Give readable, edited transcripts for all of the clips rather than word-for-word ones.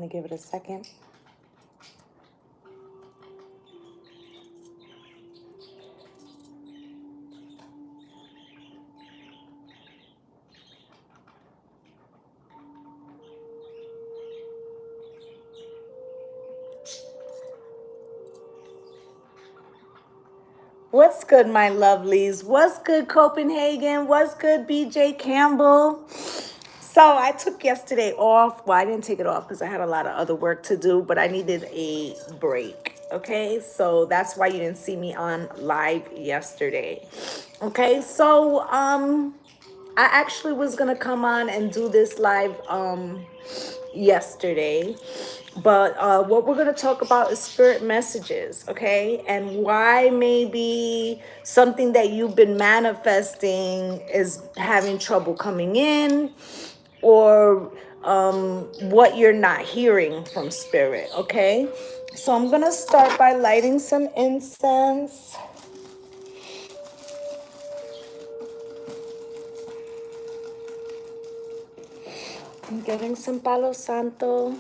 Gonna give it a second. What's good, my lovelies? What's good, Copenhagen? What's good, BJ Campbell? So I took yesterday off. Well, I didn't take it off because I had a lot of other work to do, but I needed a break. Okay, so that's why you didn't see me on live yesterday. Okay, so I actually was gonna come on and do this live yesterday, but what we're going to talk about is spirit messages, okay, and why maybe something that you've been manifesting is having trouble coming in, or what you're not hearing from spirit. Okay, so I'm going to start by lighting some incense. I'm getting some Palo Santo.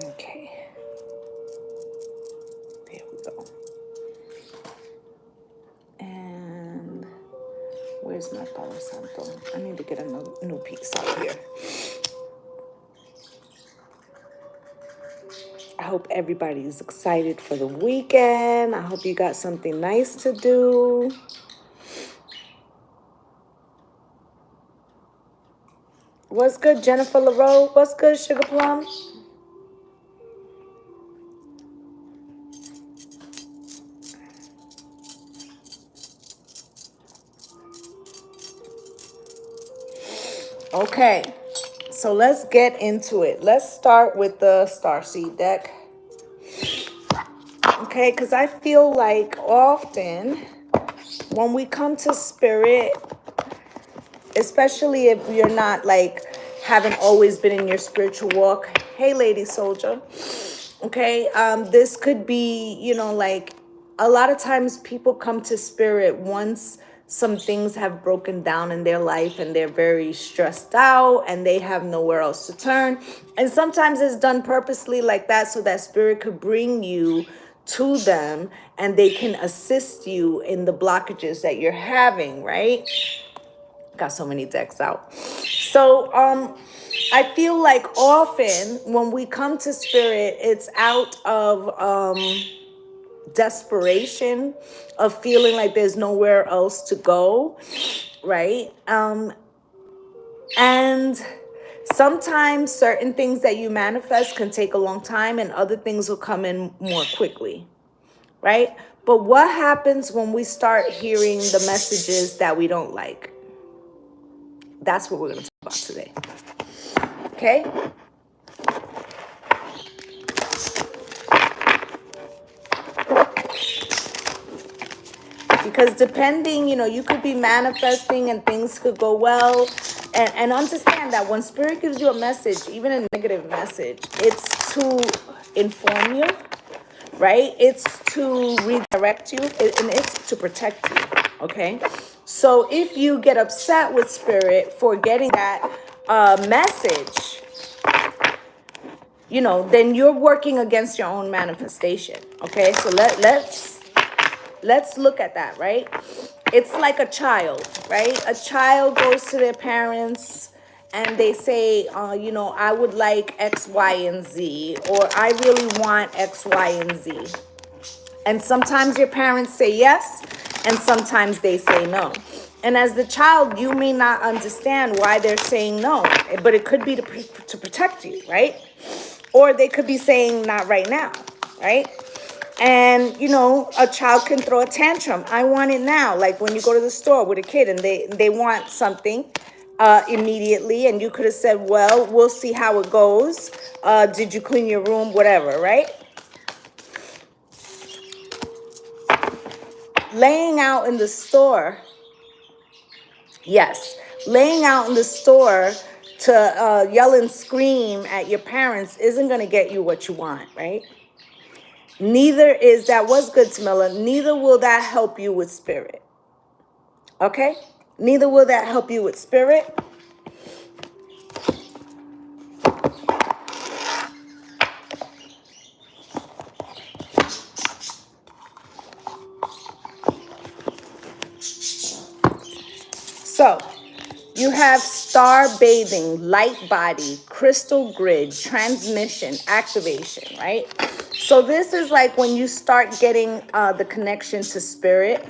Okay, there we go. And where's my Palo Santo? I need to get a new piece out here. I hope everybody's excited for the weekend. I hope you got something nice to do. What's good, Jennifer LaRoe? What's good, Sugar Plum? Okay, so let's get into it. Let's start with the Starseed deck. Okay, because I feel like often when we come to spirit, especially if you're not like haven't always been in your spiritual walk. Hey, lady soldier. Okay, this could be, you know, like a lot of times people come to spirit once some things have broken down in their life and they're very stressed out and they have nowhere else to turn. And sometimes it's done purposely like that so that spirit could bring you to them and they can assist you in the blockages that you're having, right? Got so many decks out. So I feel like often when we come to spirit, it's out of desperation, of feeling like there's nowhere else to go, right? And sometimes certain things that you manifest can take a long time and other things will come in more quickly, right? But what happens when we start hearing the messages that we don't like? That's what we're going to talk about today. Okay? Because depending, you know, you could be manifesting and things could go well. And understand that when spirit gives you a message, even a negative message, it's to inform you, right? It's to redirect you, and it's to protect you, okay? So if you get upset with spirit for getting that message, you know, then you're working against your own manifestation, okay? So let's look at that, right? It's like a child, right? A child goes to their parents and they say, you know, I would like X, Y, and Z, or I really want X, Y, and Z. And sometimes your parents say yes, and sometimes they say no. And as the child, you may not understand why they're saying no, but it could be to protect you, right? Or they could be saying not right now, right? And, you know, a child can throw a tantrum. I want it now. Like when you go to the store with a kid and they want something immediately. And you could have said, well, we'll see how it goes. Did you clean your room? Whatever, right? Laying out in the store. Yes. Laying out in the store to yell and scream at your parents isn't going to get you what you want, right? Neither is that, what's good, Smilla, neither will that help you with spirit. Okay? Neither will that help you with spirit. So, you have star bathing, light body, crystal grid, transmission, activation, right? So this is like when you start getting the connection to spirit,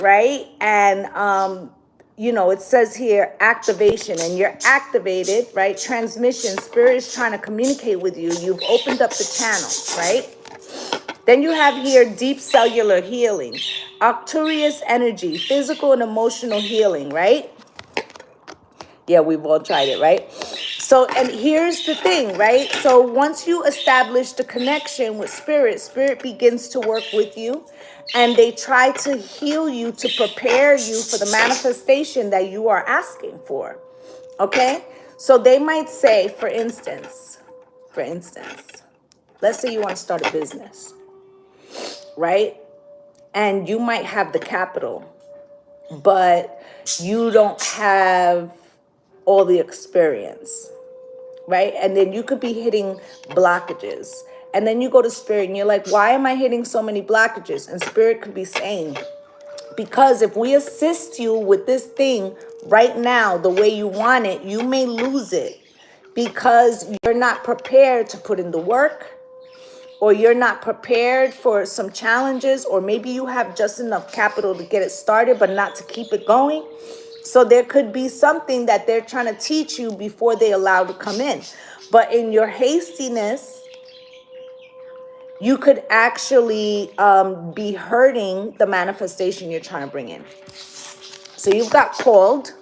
right? And, you know, it says here activation, and you're activated, right? Transmission, spirit is trying to communicate with you. You've opened up the channels, right? Then you have here deep cellular healing, Arcturus energy, physical and emotional healing, right? Yeah, we've all tried it, right? So, and here's the thing, right? So once you establish the connection with spirit, spirit begins to work with you, and they try to heal you to prepare you for the manifestation that you are asking for. Okay? So they might say, for instance, let's say you want to start a business, right? And you might have the capital, but you don't have all the experience, right? And then you could be hitting blockages. And then you go to spirit and you're like, why am I hitting so many blockages? And spirit could be saying, because if we assist you with this thing right now, the way you want it, you may lose it because you're not prepared to put in the work, or you're not prepared for some challenges, or maybe you have just enough capital to get it started, but not to keep it going. So there could be something that they're trying to teach you before they allow to come in. But in your hastiness, you could actually be hurting the manifestation you're trying to bring in. So you've got called,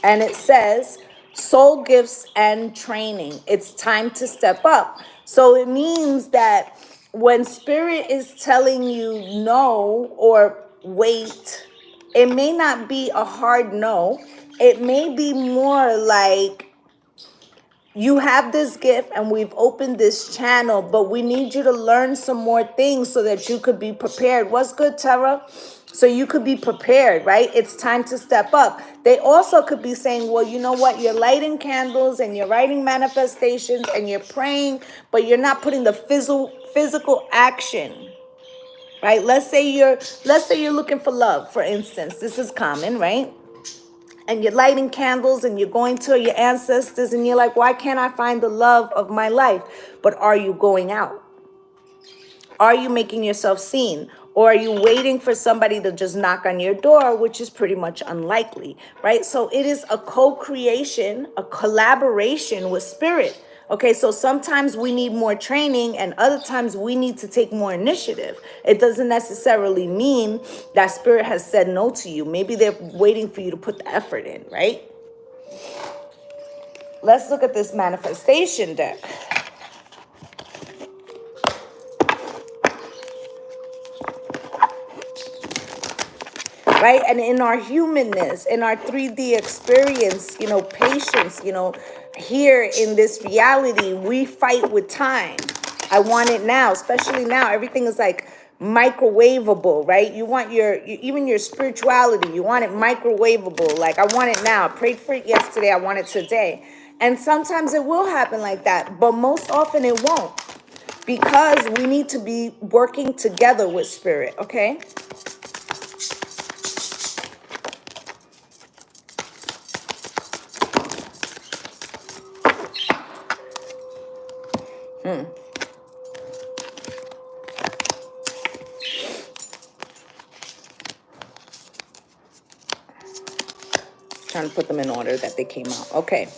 and it says soul gifts and training. It's time to step up. So it means that when spirit is telling you no or wait, it may not be a hard no. It may be more like, you have this gift and we've opened this channel, but we need you to learn some more things so that you could be prepared. What's good, Tara? So you could be prepared, right? It's time to step up. They also could be saying, well, you know what? You're lighting candles and you're writing manifestations and you're praying, but you're not putting the physical action, right? Let's say you're looking for love, for instance. This is common, right? And you're lighting candles and you're going to your ancestors and you're like, why can't I find the love of my life? But are you going out? Are you making yourself seen? Or are you waiting for somebody to just knock on your door, which is pretty much unlikely, right? So it is a co-creation, a collaboration with spirit. Okay, so sometimes we need more training and other times we need to take more initiative. It doesn't necessarily mean that spirit has said no to you. Maybe they're waiting for you to put the effort in, right? Let's look at this manifestation deck. Right? And in our humanness, in our 3D experience, you know, patience, you know, here in this reality, we fight with time. I want it now, especially now. Everything is like microwavable, right? You want even your spirituality, you want it microwavable. Like, I want it now. I prayed for it yesterday. I want it today. And sometimes it will happen like that, but most often it won't, because we need to be working together with spirit, okay? Trying to put them in order that they came out. Okay.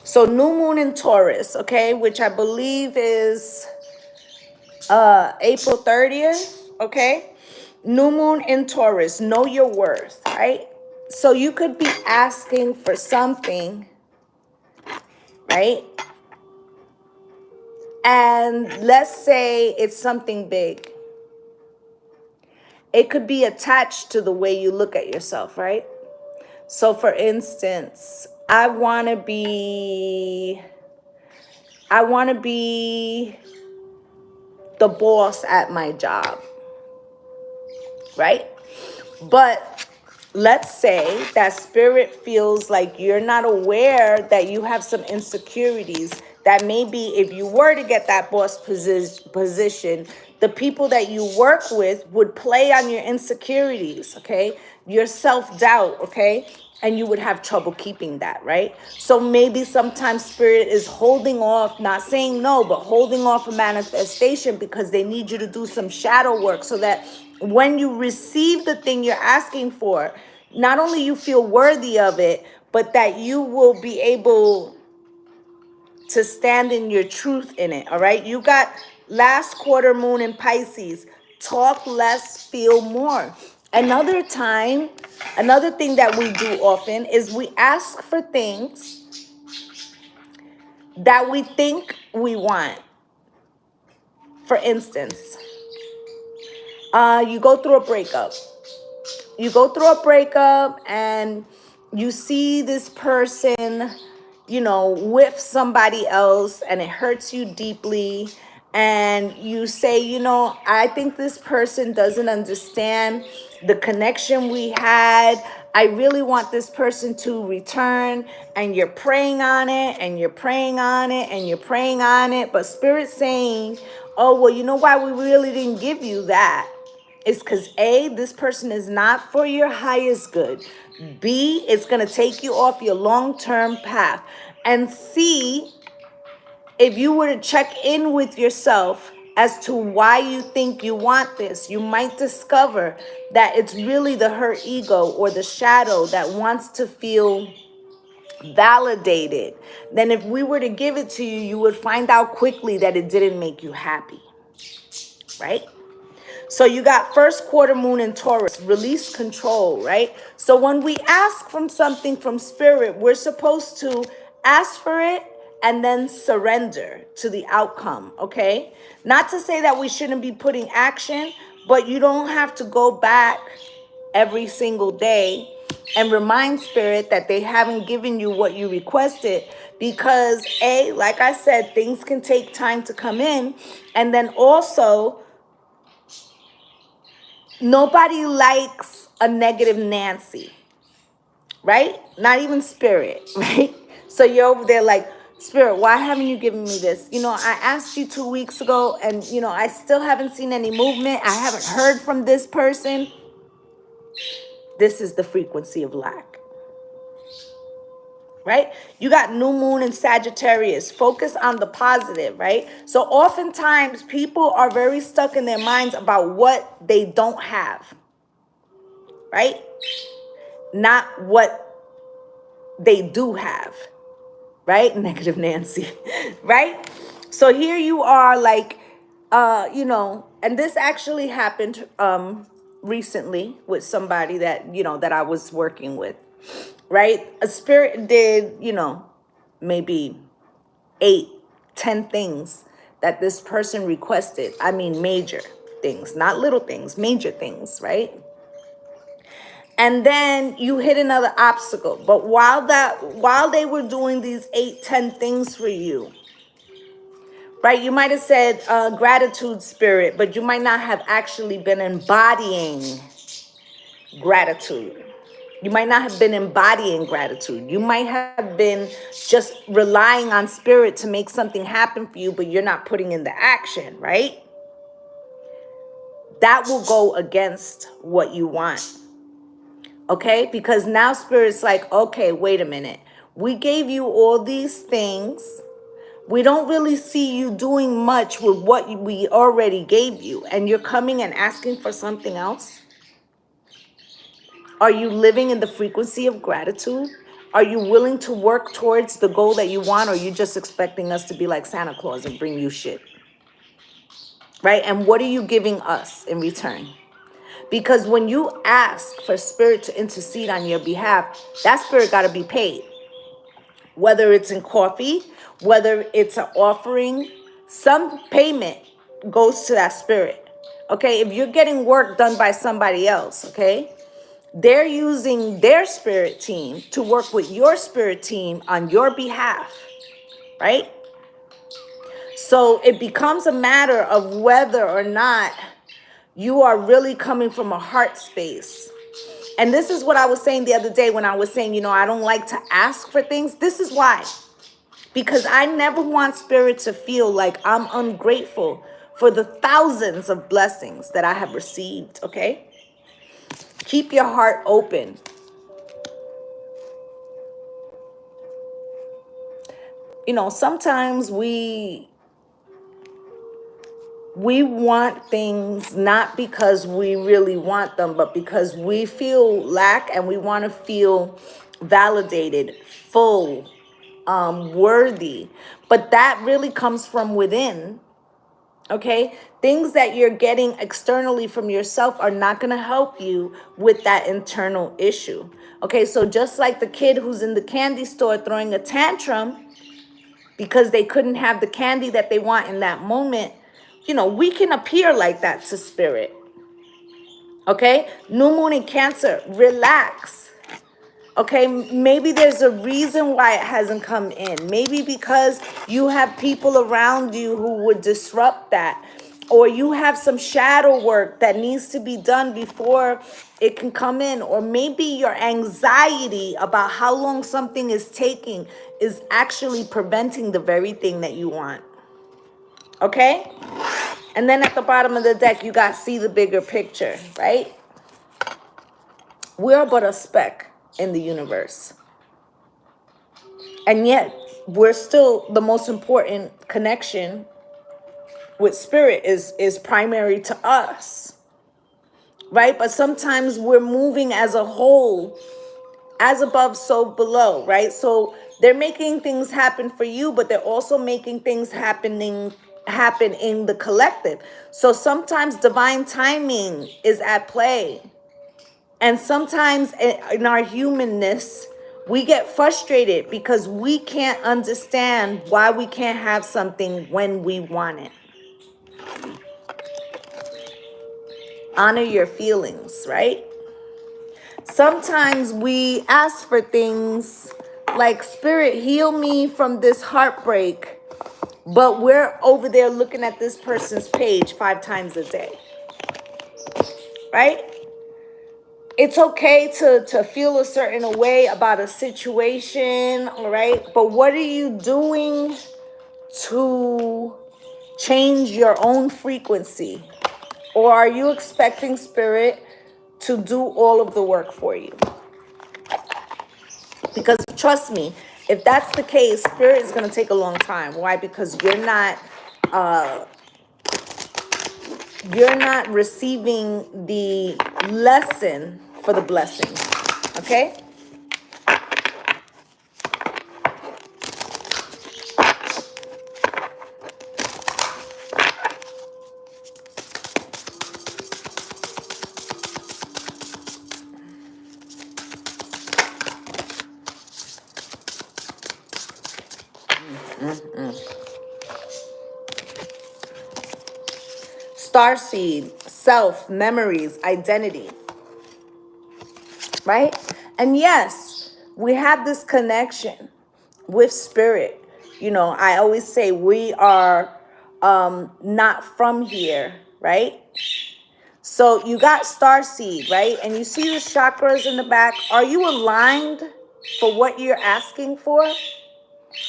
So new moon in Taurus, okay, which I believe is April 30th, okay? New moon in Taurus, know your worth, right? So you could be asking for something, right? And let's say it's something big. It could be attached to the way you look at yourself, right? So for instance, I want to be the boss at my job, right? But let's say that spirit feels like you're not aware that you have some insecurities, that maybe if you were to get that boss position, the people that you work with would play on your insecurities, okay? Your self-doubt, okay? And you would have trouble keeping that, right? So maybe sometimes spirit is holding off, not saying no, but holding off a manifestation because they need you to do some shadow work so that when you receive the thing you're asking for, not only you feel worthy of it, but that you will be able to stand in your truth in it, all right? You got last quarter moon in Pisces. Talk less, feel more. Another time, another thing that we do often is we ask for things that we think we want. For instance, you go through a breakup. You go through a breakup and you see this person, you know, with somebody else, and it hurts you deeply. And you say, you know, I think this person doesn't understand the connection we had. I really want this person to return. And you're praying on it, and you're praying on it, and you're praying on it. But Spirit's saying, oh, well, you know why we really didn't give you that? It's because A, this person is not for your highest good. B, it's going to take you off your long-term path. And C, if you were to check in with yourself as to why you think you want this, you might discover that it's really the hurt ego or the shadow that wants to feel validated. Then if we were to give it to you, you would find out quickly that it didn't make you happy, right? So you got first quarter moon in Taurus, release control, right? So when we ask from something from spirit, we're supposed to ask for it and then surrender to the outcome, okay? Not to say that we shouldn't be putting action, but you don't have to go back every single day and remind spirit that they haven't given you what you requested, because A, like I said, things can take time to come in. And then also, nobody likes a negative Nancy, right? Not even spirit, right? So you're over there like, spirit, why haven't you given me this? You know, I asked you 2 weeks ago and, you know, I still haven't seen any movement. I haven't heard from this person. This is the frequency of lack, right? You got new moon in Sagittarius. Focus on the positive, right? So oftentimes people are very stuck in their minds about what they don't have, right? Not what they do have, right? Negative Nancy, right? So here you are like, you know, and this actually happened recently with somebody that, you know, that I was working with, right? A spirit did, you know, maybe 8-10 things that this person requested. I mean, major things, not little things, major things, right? And then you hit another obstacle. But while they were doing these 8-10 things for you, right? You might have said gratitude, spirit, but you might not have actually been embodying gratitude. You might not have been embodying gratitude. You might have been just relying on spirit to make something happen for you, but you're not putting in the action, right? That will go against what you want. Okay, because now spirit's like, okay, wait a minute. We gave you all these things. We don't really see you doing much with what we already gave you. And you're coming and asking for something else? Are you living in the frequency of gratitude? Are you willing to work towards the goal that you want? Or are you just expecting us to be like Santa Claus and bring you shit? Right? And what are you giving us in return? Because when you ask for spirit to intercede on your behalf, that spirit got to be paid. Whether it's in coffee, whether it's an offering, some payment goes to that spirit. Okay, if you're getting work done by somebody else, okay, they're using their spirit team to work with your spirit team on your behalf, right? So it becomes a matter of whether or not you are really coming from a heart space And this is what I was saying the other day when I was saying, you know, I don't like to ask for things. This is why. Because I never want spirit to feel like I'm ungrateful for the thousands of blessings that I have received, okay? Keep your heart open. You know, sometimes we want things not because we really want them, but because we feel lack and we want to feel validated, full, worthy. But that really comes from within. Okay, things that you're getting externally from yourself are not going to help you with that internal issue. Okay, so just like the kid who's in the candy store throwing a tantrum because they couldn't have the candy that they want in that moment, you know, we can appear like that to spirit. Okay, new moon in Cancer, relax. Okay, maybe there's a reason why it hasn't come in. Maybe because you have people around you who would disrupt that. Or you have some shadow work that needs to be done before it can come in. Or maybe your anxiety about how long something is taking is actually preventing the very thing that you want. Okay? And then at the bottom of the deck, you got see the bigger picture, right? We're but a speck in the universe. And yet, we're still the most important connection with spirit is primary to us, right? But sometimes we're moving as a whole, as above, so below, right? So they're making things happen for you, but they're also making things happen in the collective. So sometimes divine timing is at play. And sometimes in our humanness, we get frustrated because we can't understand why we can't have something when we want it. Honor your feelings, right? Sometimes we ask for things like, Spirit, heal me from this heartbreak, but we're over there looking at this person's page 5 times a day, right? It's okay to feel a certain way about a situation, all right? But what are you doing to change your own frequency? Or are you expecting spirit to do all of the work for you? Because trust me, if that's the case, spirit is going to take a long time. Why? Because you're not receiving the lesson for the blessing. Okay? Starseed, self, memories, identity. Right? And yes, we have this connection with spirit. You know, I always say we are not from here, right? So you got starseed, right? And you see the chakras in the back. Are you aligned for what you're asking for?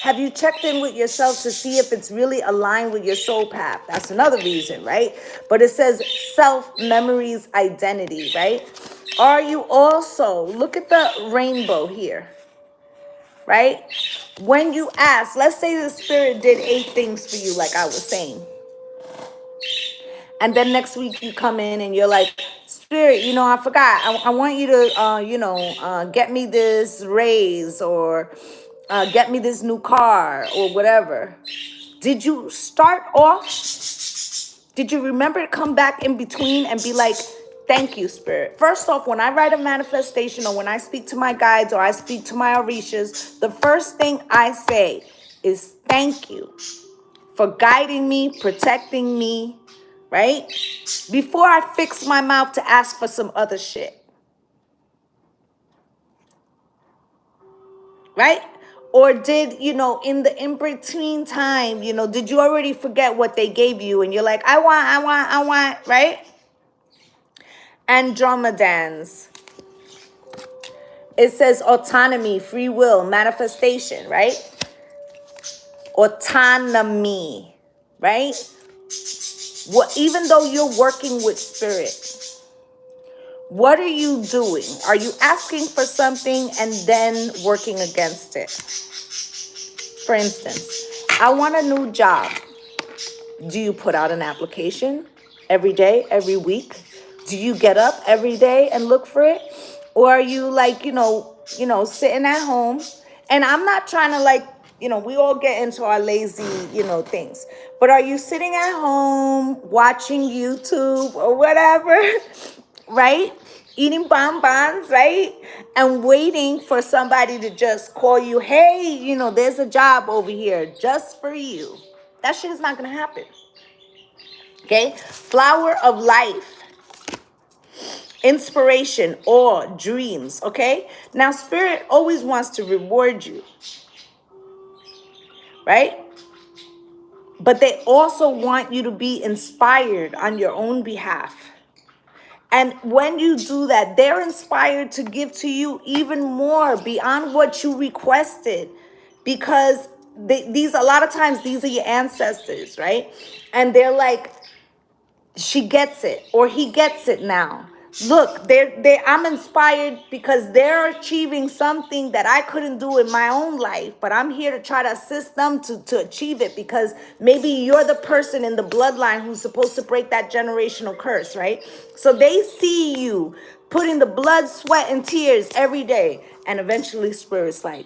Have you checked in with yourself to see if it's really aligned with your soul path? That's another reason, right? But it says self, memories, identity, right? Are you also, look at the rainbow here, right? When you ask, let's say the spirit did 8 things for you, like I was saying. And then next week you come in and you're like, Spirit, you know, I forgot. I want you to, get me this raise or get me this new car or whatever. Did you start off? Did you remember to come back in between and be like, thank you, Spirit? First off, when I write a manifestation or when I speak to my guides or I speak to my Orishas, the first thing I say is thank you for guiding me, protecting me, right? Before I fix my mouth to ask for some other shit. Right? Or did, in the in-between time, did you already forget what they gave you? And you're like, I want, right? Andromedans. it says autonomy, free will, manifestation, right? Autonomy, right? What, even though you're working with spirit, what are you doing? Are you asking for something and then working against it? For instance, I want a new job. Do you put out an application every day, every week? Do you get up every day and look for it? Or are you like, sitting at home? And I'm not trying to like, we all get into our lazy, things. But are you sitting at home watching YouTube or whatever, right? Eating bonbons, right? And waiting for somebody to just call you, hey, there's a job over here just for you. That shit is not going to happen. Okay? Flower of life. Inspiration or dreams. Okay? Now, spirit always wants to reward you. Right? But they also want you to be inspired on your own behalf. And when you do that, they're inspired to give to you even more beyond what you requested. Because a lot of times, these are your ancestors, right? And they're like, she gets it, or he gets it now. Look, I'm inspired because they're achieving something that I couldn't do in my own life, but I'm here to try to assist them to achieve it, because maybe you're the person in the bloodline who's supposed to break that generational curse, right? So they see you putting the blood, sweat, and tears every day, and eventually spirit's like,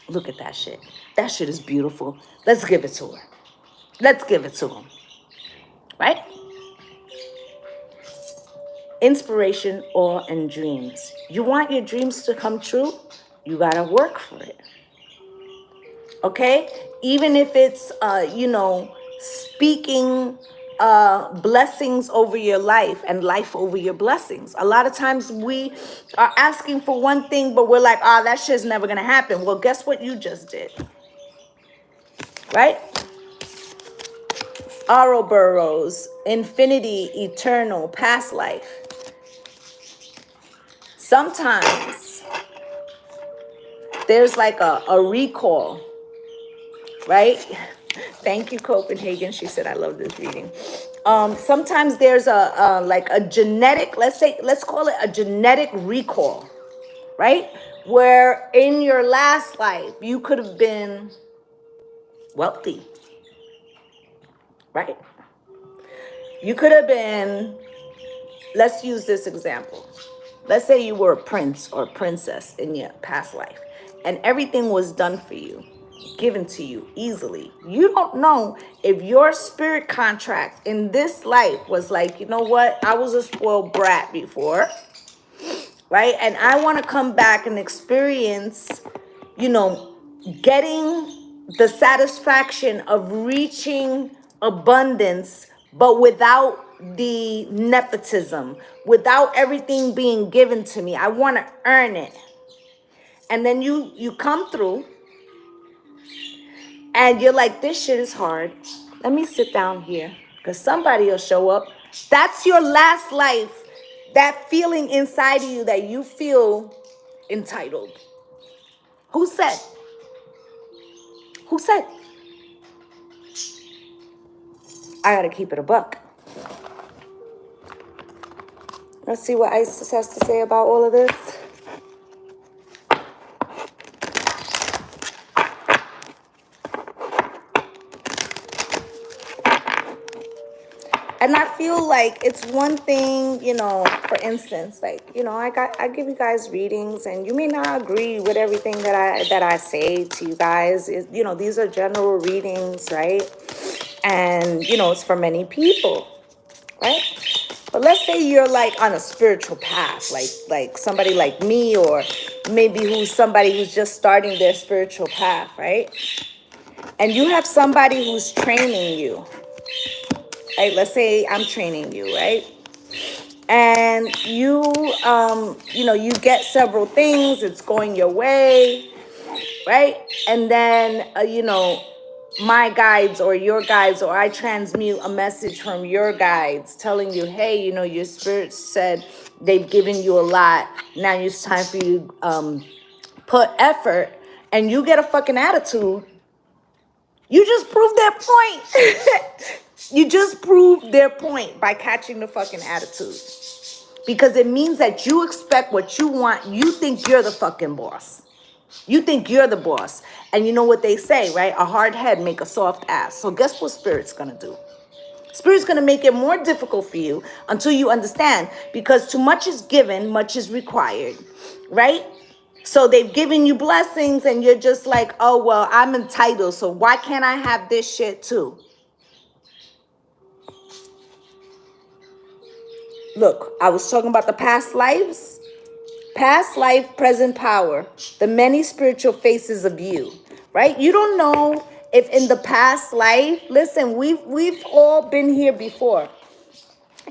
look at that shit. That shit is beautiful. Let's give it to her. Let's give it to him, right? Inspiration, awe, and dreams. You want your dreams to come true? You gotta work for it. Okay? Even if it's, speaking blessings over your life and life over your blessings. A lot of times we are asking for one thing, but we're like, that shit's never gonna happen. Well, guess what you just did? Right? Ouroboros, infinity, eternal, past life. Sometimes there's like a recall, right? Thank you, Copenhagen. She said, I love this reading. Sometimes there's a genetic, let's call it a genetic recall, right? Where in your last life, you could have been wealthy, right? You could have been, let's use this example. Let's say you were a prince or a princess in your past life, and everything was done for you, given to you easily. You don't know if your spirit contract in this life was like, you know what? I was a spoiled brat before, right? And I want to come back and experience, getting the satisfaction of reaching abundance, but without the nepotism, without everything being given to me. I want to earn it. And then you come through and you're like, this shit is hard. Let me sit down here because somebody will show up. That's your last life. That feeling inside of you that you feel entitled. Who said? Who said? I got to keep it a buck. Let's see what Isis has to say about all of this. And I feel like it's one thing, for instance, like, I give you guys readings, and you may not agree with everything that I say to you guys. These are general readings, right? And, it's for many people, right? But let's say you're like on a spiritual path, like somebody like me, or maybe somebody who's just starting their spiritual path, right? And you have somebody who's training you. Right? Let's say I'm training you, right? And you get several things. It's going your way, right? And then, my guides or your guides, or I transmute a message from your guides telling you, hey, your spirit said They've given you a lot. Now it's time for you to put effort, and you get a fucking attitude. You just proved their point. You just proved their point by catching the fucking attitude. Because it means that you expect what you want. You think you're the fucking boss. You think you're the boss. And you know what they say, right? A hard head make a soft ass. So guess what Spirit's going to do? Spirit's going to make it more difficult for you until you understand. Because too much is given, much is required, right? So they've given you blessings and you're just like, oh, well, I'm entitled. So why can't I have this shit too? Look, I was talking about the past lives. Past life, present power. The many spiritual faces of you, right? You don't know if in the past life, listen, we've all been here before.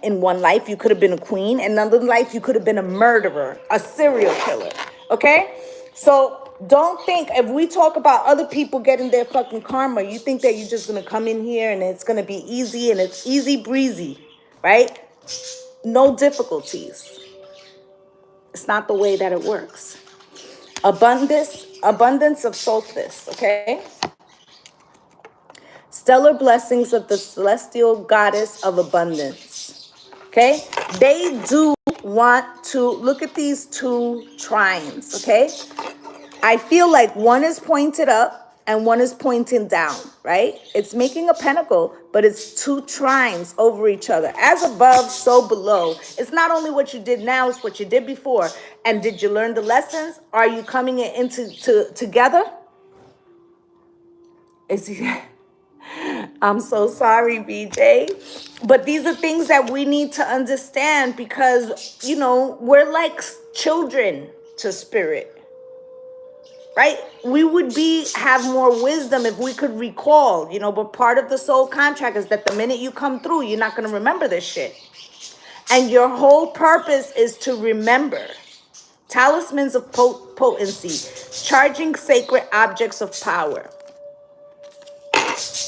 In one life, you could have been a queen. In another life, you could have been a murderer, a serial killer, okay? So don't think, if we talk about other people getting their fucking karma, you think that you're just going to come in here and it's going to be easy and it's easy breezy, right? No difficulties. It's not the way that it works. Abundance of solstice, okay? Stellar blessings of the celestial goddess of abundance, okay? They do want to, look at these two trines, okay? I feel like one is pointed up and one is pointing down, right? It's making a pentacle, but it's two trines over each other. As above, so below. It's not only what you did now, it's what you did before. And did you learn the lessons? Are you coming together? I'm so sorry, BJ. But these are things that we need to understand because, you know, we're like children to spirit. Right? We would have more wisdom if we could recall, you know, but part of the soul contract is that the minute you come through, you're not going to remember this shit. And your whole purpose is to remember. Talismans of potency, charging sacred objects of power.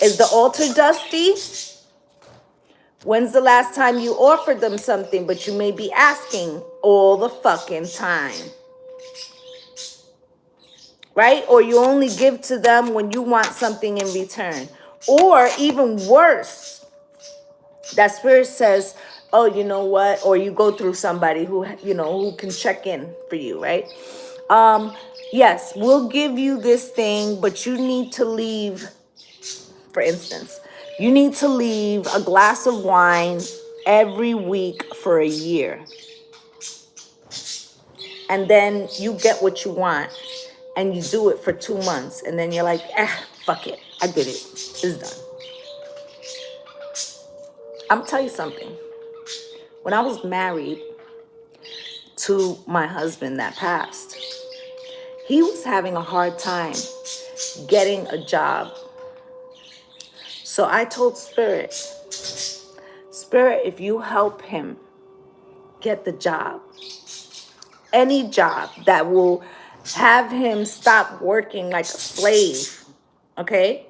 Is the altar dusty? When's the last time you offered them something, but you may be asking all the fucking time? Right? Or you only give to them when you want something in return. Or even worse, that spirit says, oh, you know what? Or you go through somebody who, you know, who can check in for you, right? Yes, we'll give you this thing, but you need to leave, for instance, you need to leave a glass of wine every week for a year. And then you get what you want. And you do it for 2 months. And then you're like, fuck it. I did it. It's done. I'm tell you something. When I was married to my husband that passed, he was having a hard time getting a job. So I told Spirit, if you help him get the job, any job that will have him stop working like a slave, okay?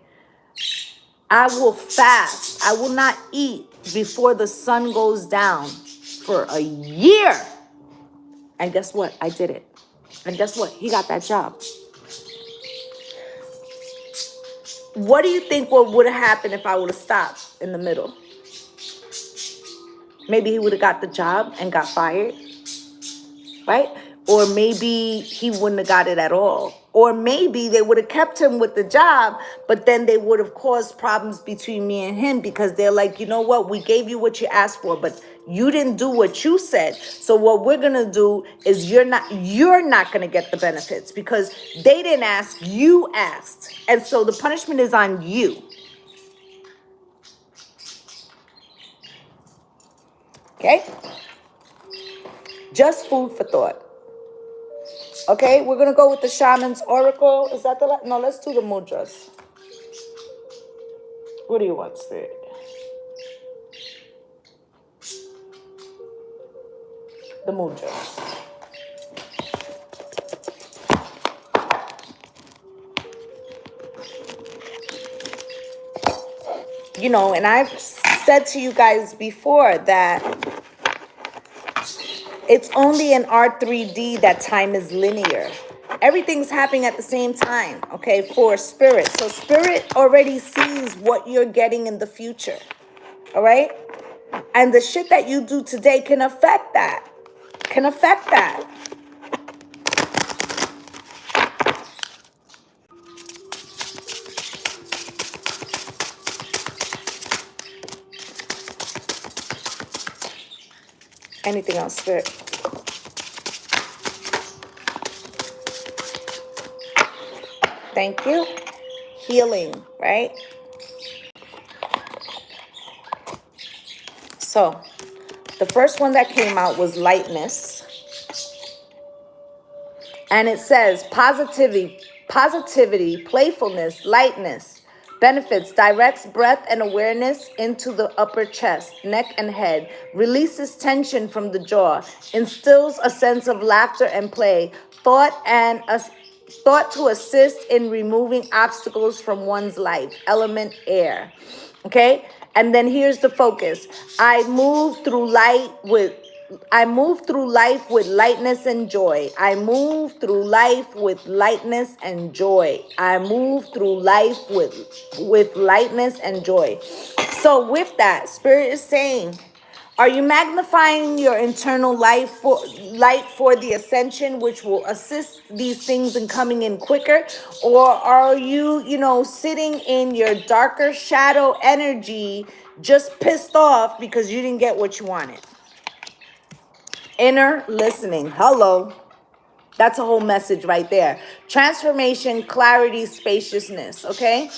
I will fast. I will not eat before the sun goes down for a year. And guess what? I did it. And guess what? He got that job. What do you think would have happened if I would have stopped in the middle? Maybe he would have got the job and got fired, right? Or maybe he wouldn't have got it at all. Or maybe they would have kept him with the job, but then they would have caused problems between me and him because they're like, you know what? We gave you what you asked for, but you didn't do what you said. So what we're going to do is you're not going to get the benefits because they didn't ask, you asked. And so the punishment is on you. Okay? Just food for thought. Okay, we're going to go with the Shaman's Oracle. Is that the no, let's do the mudras. What do you want, Spirit? The mudras. You know, and I've said to you guys before that It's only in R3D that time is linear. Everything's happening at the same time, okay, for spirit. So spirit already sees what you're getting in the future, all right? And the shit that you do today can affect that. Can affect that. Anything else, spirit? Thank you. Healing, right? So the first one that came out was lightness. And it says positivity, playfulness, lightness, benefits, directs breath and awareness into the upper chest, neck, and head, releases tension from the jaw, instills a sense of laughter and play, thought to assist in removing obstacles from one's life, element air. Okay? And then here's the focus. I move through life with lightness and joy. I move through life with lightness and joy. I move through life with lightness and joy. So with that, Spirit is saying, are you magnifying your internal light for the ascension, which will assist these things in coming in quicker? Or are you, sitting in your darker shadow energy, just pissed off because you didn't get what you wanted? Inner listening. Hello. That's a whole message right there. Transformation, clarity, spaciousness. Okay.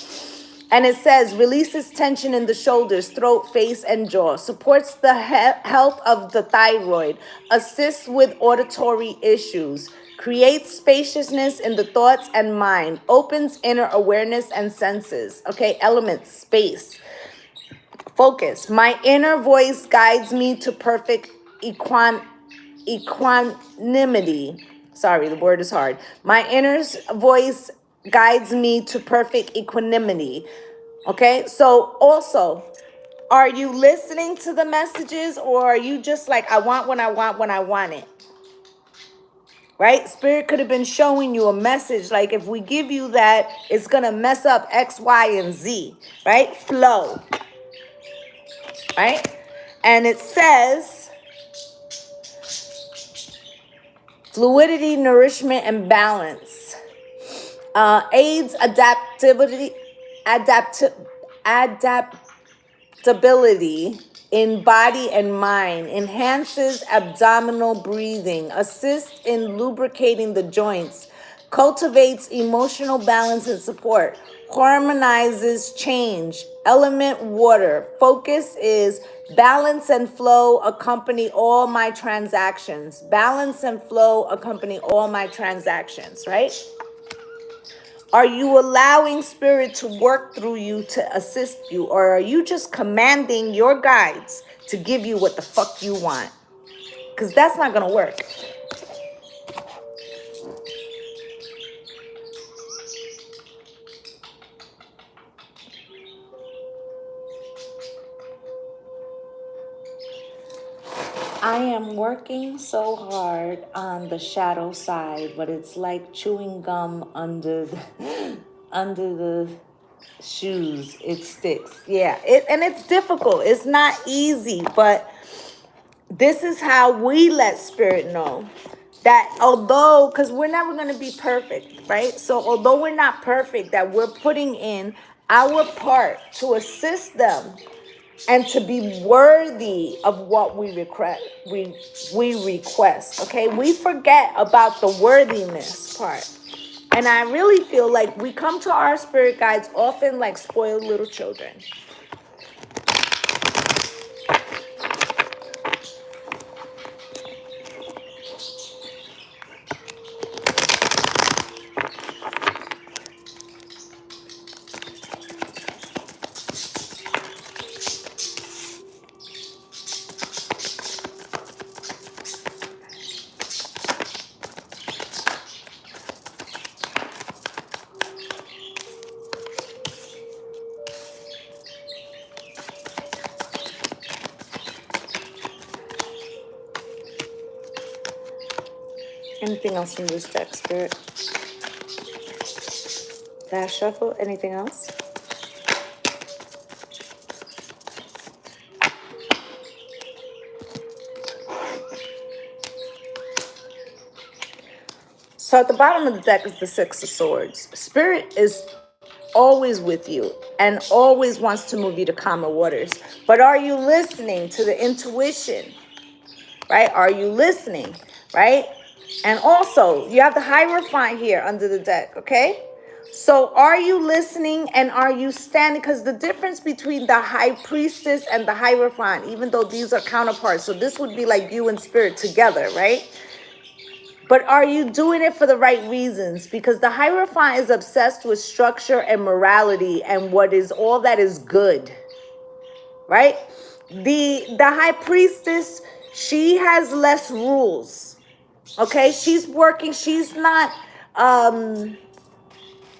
And it says, releases tension in the shoulders, throat, face, and jaw. Supports the health of the thyroid. Assists with auditory issues. Creates spaciousness in the thoughts and mind. Opens inner awareness and senses. Okay. Elements, space. Focus. My inner voice guides me to perfect equanimity. Sorry, the word is hard. My inner voice guides me to perfect equanimity. Okay, so also, are you listening to the messages, or are you just like, I want when I want when I want it? Right? Spirit could have been showing you a message like, if we give you that, it's going to mess up X, Y, and Z. Right? Flow. Right? And it says, fluidity, nourishment, and balance. Aids adaptability in body and mind. Enhances abdominal breathing. Assists in lubricating the joints. Cultivates emotional balance and support. Harmonizes change. Element water. Focus is balance and flow accompany all my transactions. Balance and flow accompany all my transactions, right? Are you allowing spirit to work through you to assist you? Or are you just commanding your guides to give you what the fuck you want? Because that's not going to work. I am working so hard on the shadow side, but it's like chewing gum under the shoes. It sticks. Yeah, and it's difficult. It's not easy, but this is how we let spirit know that although, because we're never going to be perfect, right? So although we're not perfect, that we're putting in our part to assist them and to be worthy of what we request. We request. Okay, we forget about the worthiness part. And I really feel like we come to our spirit guides often like spoiled little children. Anything else from this deck, Spirit? Last shuffle, anything else? So at the bottom of the deck is the Six of Swords. Spirit is always with you and always wants to move you to calmer waters. But are you listening to the intuition? Right? Are you listening? Right? And also, you have the Hierophant here under the deck, okay? So are you listening and are you standing? Because the difference between the High Priestess and the Hierophant, even though these are counterparts, so this would be like you and Spirit together, right? But are you doing it for the right reasons? Because the Hierophant is obsessed with structure and morality and what is all that is good, right? The High Priestess, she has less rules, okay? She's working, she's not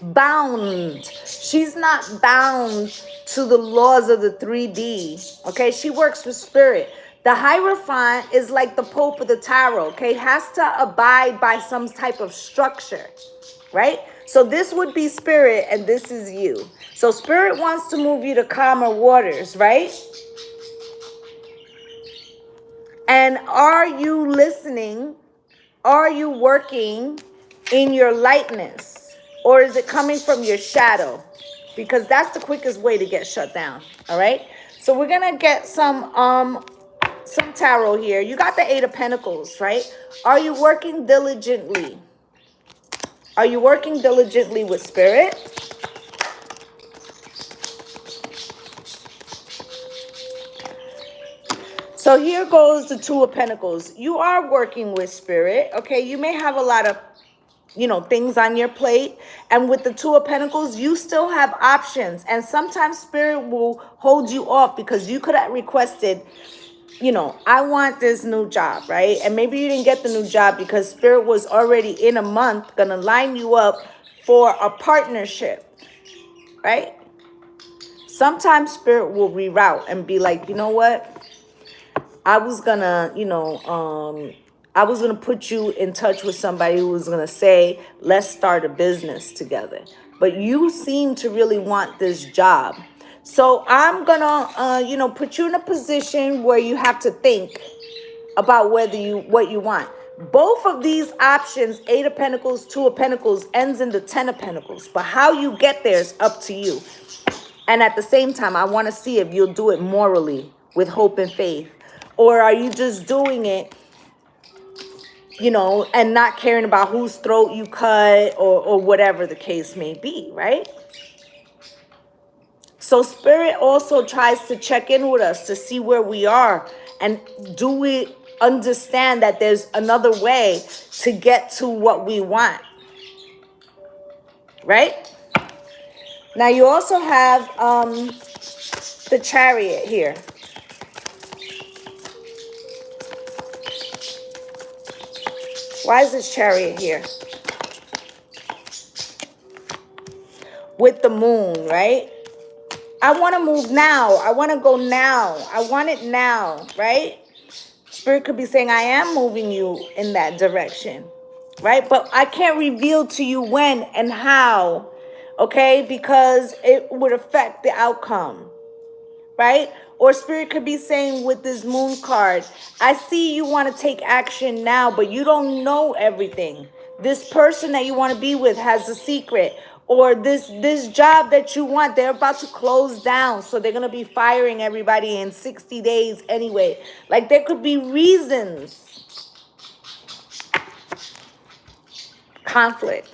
bound. She's not bound to the laws of the 3D, okay? She works with Spirit. The Hierophant is like the Pope of the Tarot, okay? Has to abide by some type of structure, right? So this would be Spirit and this is you. So Spirit wants to move you to calmer waters, right? And are you listening? Are you working in your lightness? Or is it coming from your shadow? Because that's the quickest way to get shut down, all right? So we're going to get some tarot here. You got the Eight of Pentacles, right? Are you working diligently? Are you working diligently with Spirit? So here goes the Two of Pentacles. You are working with Spirit, okay? You may have a lot of, things on your plate. And with the Two of Pentacles, you still have options. And sometimes Spirit will hold you off because you could have requested, I want this new job, right? And maybe you didn't get the new job because Spirit was already in a month going to line you up for a partnership, right? Sometimes Spirit will reroute and be like, you know what? I was gonna put you in touch with somebody who was gonna say, let's start a business together. But you seem to really want this job. So I'm gonna, put you in a position where you have to think about what you want. Both of these options, Eight of Pentacles, Two of Pentacles, ends in the Ten of Pentacles. But how you get there is up to you. And at the same time, I want to see if you'll do it morally with hope and faith. Or are you just doing it, and not caring about whose throat you cut or whatever the case may be, right? So Spirit also tries to check in with us to see where we are. And do we understand that there's another way to get to what we want, right? Now you also have the Chariot here. Why is this Chariot here? With the Moon, right? I want to move now. I want to go now. I want it now, right? Spirit could be saying, I am moving you in that direction, right? But I can't reveal to you when and how, okay? Because it would affect the outcome, right? Or Spirit could be saying with this Moon card, I see you want to take action now, but you don't know everything. This person that you want to be with has a secret. Or this job that you want, they're about to close down. So they're going to be firing everybody in 60 days anyway. Like there could be reasons. Conflict.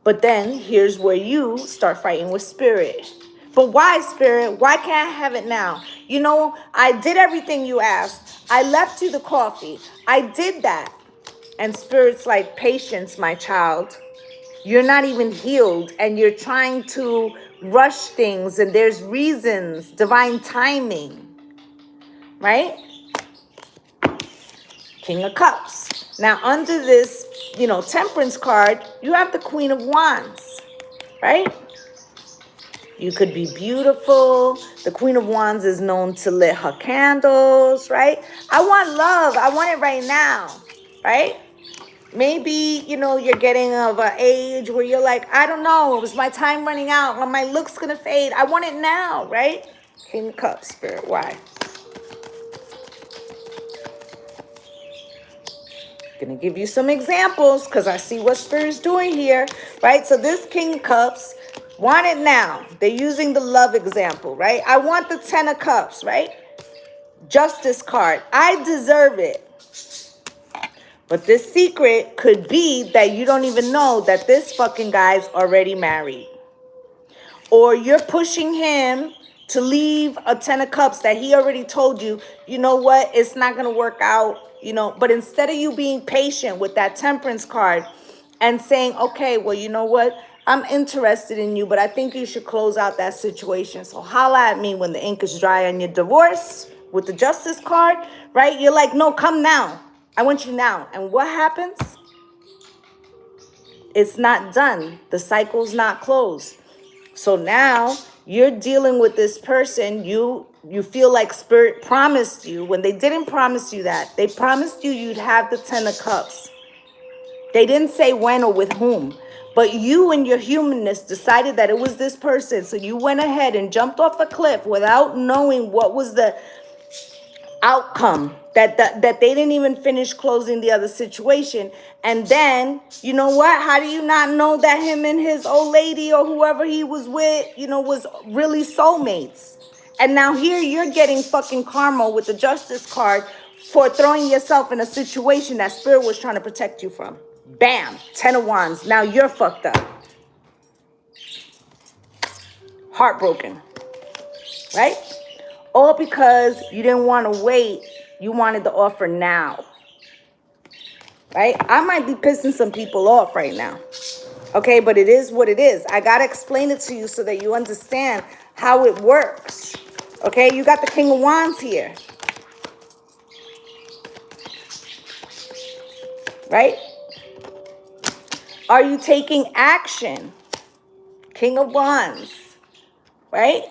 But then here's where you start fighting with Spirit. But why, Spirit? Why can't I have it now? I did everything you asked. I left you the coffee. I did that. And Spirit's like, patience, my child. You're not even healed and you're trying to rush things and there's reasons, divine timing, right? King of Cups. Now under this, Temperance card, you have the Queen of Wands, right? You could be beautiful. The Queen of Wands is known to lit her candles, right? I want love. I want it right now, right? Maybe, you know, you're getting of an age where you're like, I don't know, it was my time running out, or my look's gonna fade. I want it now, right? King of Cups, Spirit, why? Gonna give you some examples because I see what Spirit's doing here, right? So this King of Cups, want it now. They're using the love example, right? I want the 10 of Cups, right? Justice card. I deserve it. But this secret could be that you don't even know that this fucking guy's already married. Or you're pushing him to leave a 10 of Cups that he already told you, you know what, it's not going to work out, you know. But instead of you being patient with that Temperance card and saying, okay, well, you know what, I'm interested in you, but I think you should close out that situation. So holla at me when the ink is dry on your divorce with the Justice card, right? You're like, no, come now. I want you now. And what happens? It's not done. The cycle's not closed. So now you're dealing with this person. You feel like Spirit promised you when they didn't promise you that. They promised you you'd have the 10 of Cups. They didn't say when or with whom. But you in your humanness decided that it was this person. So you went ahead and jumped off a cliff without knowing what was the outcome, that they didn't even finish closing the other situation. And then, you know what, how do you not know that him and his old lady or whoever he was with, you know, was really soulmates? And now here you're getting fucking karma with the Justice card for throwing yourself in a situation that Spirit was trying to protect you from. Bam, 10 of Wands. Now you're fucked up, heartbroken, right? All because you didn't want to wait. You wanted the offer now, right? I might be pissing some people off right now, okay? But it is what it is. I got to explain it to you so that you understand how it works, okay? You got the King of Wands here, right? Are you taking action? King of Wands, right?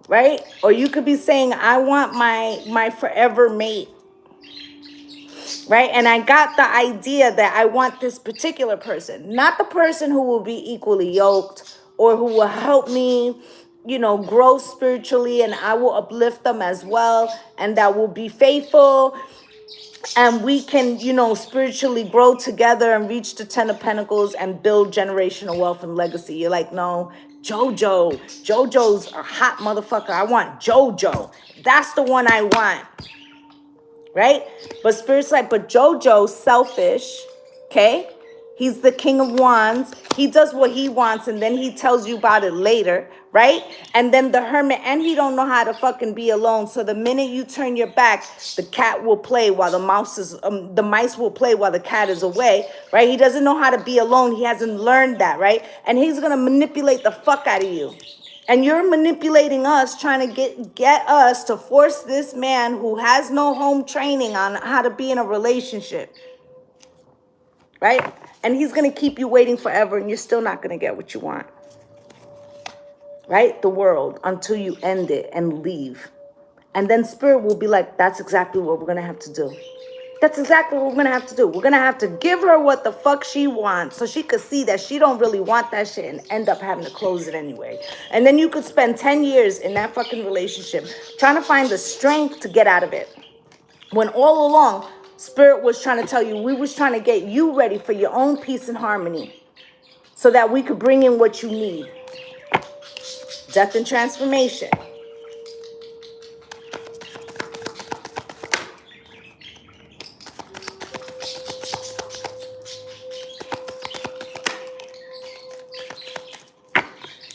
Right? Or you could be saying, I want my forever mate. Right? And I got the idea that I want this particular person, not the person who will be equally yoked or who will help me, you know, grow spiritually, and I will uplift them as well, and that will be faithful, and we can, you know, spiritually grow together and reach the 10 of Pentacles and build generational wealth and legacy. You're like, no, JoJo's a hot motherfucker. I want JoJo. That's the one I want. Right? But Spirit's like, but JoJo's selfish. Okay? He's the King of Wands. He does what he wants, and then he tells you about it later, right? And then the Hermit, and he don't know how to fucking be alone. So the minute you turn your back, the cat will play while the mice will play while the cat is away, right? He doesn't know how to be alone. He hasn't learned that, right? And he's gonna manipulate the fuck out of you. And you're manipulating us, trying to get us to force this man who has no home training on how to be in a relationship, right? And he's going to keep you waiting forever, and you're still not going to get what you want, right? The world, until you end it and leave. And then Spirit will be like, that's exactly what we're going to have to do. That's exactly what we're going to have to do. We're going to have to give her what the fuck she wants so she could see that she don't really want that shit and end up having to close it anyway. And then you could spend 10 years in that fucking relationship trying to find the strength to get out of it. When all along, Spirit was trying to tell you, we was trying to get you ready for your own peace and harmony so that we could bring in what you need. Death and transformation.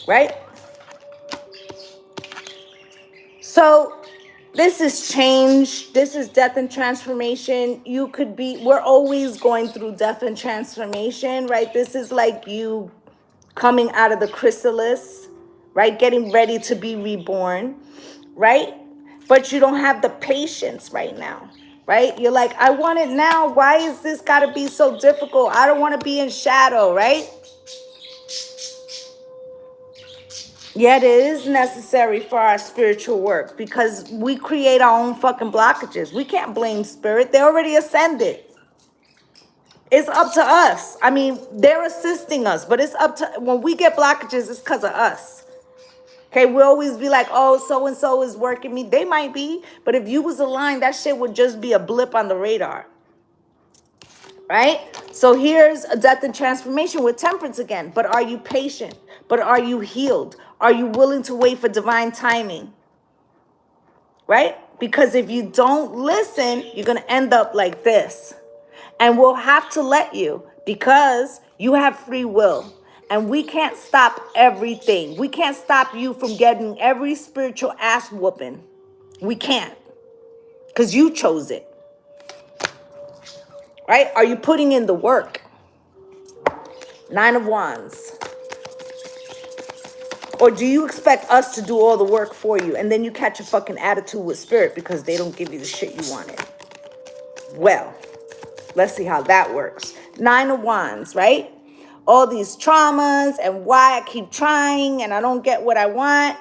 Right? So this is change. This is death and transformation. We're always going through death and transformation, right? This is like you coming out of the chrysalis, right? Getting ready to be reborn, right? But you don't have the patience right now, right? You're like, I want it now. Why is this got to be so difficult? I don't want to be in shadow, right? Yet it is necessary for our spiritual work because we create our own fucking blockages. We can't blame spirit. They already ascended. It's up to us. I mean, they're assisting us, but it's up to, when we get blockages, it's because of us. Okay, we'll always be like, oh, so-and-so is working me. They might be, but if you was aligned, that shit would just be a blip on the radar. Right? So here's a death and transformation with temperance again. But are you patient? But are you healed? Are you willing to wait for divine timing? Right? Because if you don't listen, you're going to end up like this. And we'll have to let you because you have free will. And we can't stop everything. We can't stop you from getting every spiritual ass whooping. We can't. Because you chose it. Right? Are you putting in the work? 9 of Wands. Or do you expect us to do all the work for you and then you catch a fucking attitude with spirit because they don't give you the shit you wanted? Well, let's see how that works. 9 of Wands, right? All these traumas and why I keep trying and I don't get what I want.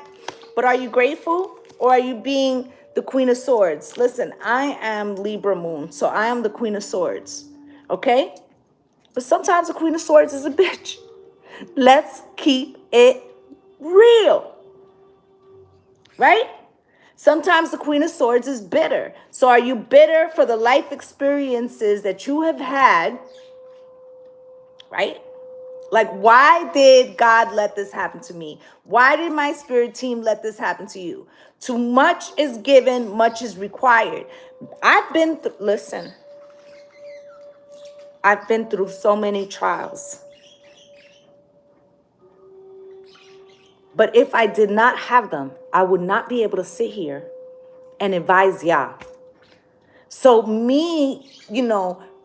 But are you grateful? Or are you being the Queen of Swords? Listen, I am Libra moon, so I am the Queen of Swords. Okay? But sometimes the Queen of Swords is a bitch. Let's keep it real. Right? Sometimes the Queen of Swords is bitter. So are you bitter for the life experiences that you have had? Right? Like, why did God let this happen to me? Why did my spirit team let this happen to you? Too much is given, much is required. Listen, I've been through so many trials. But if I did not have them, I would not be able to sit here and advise y'all. So me,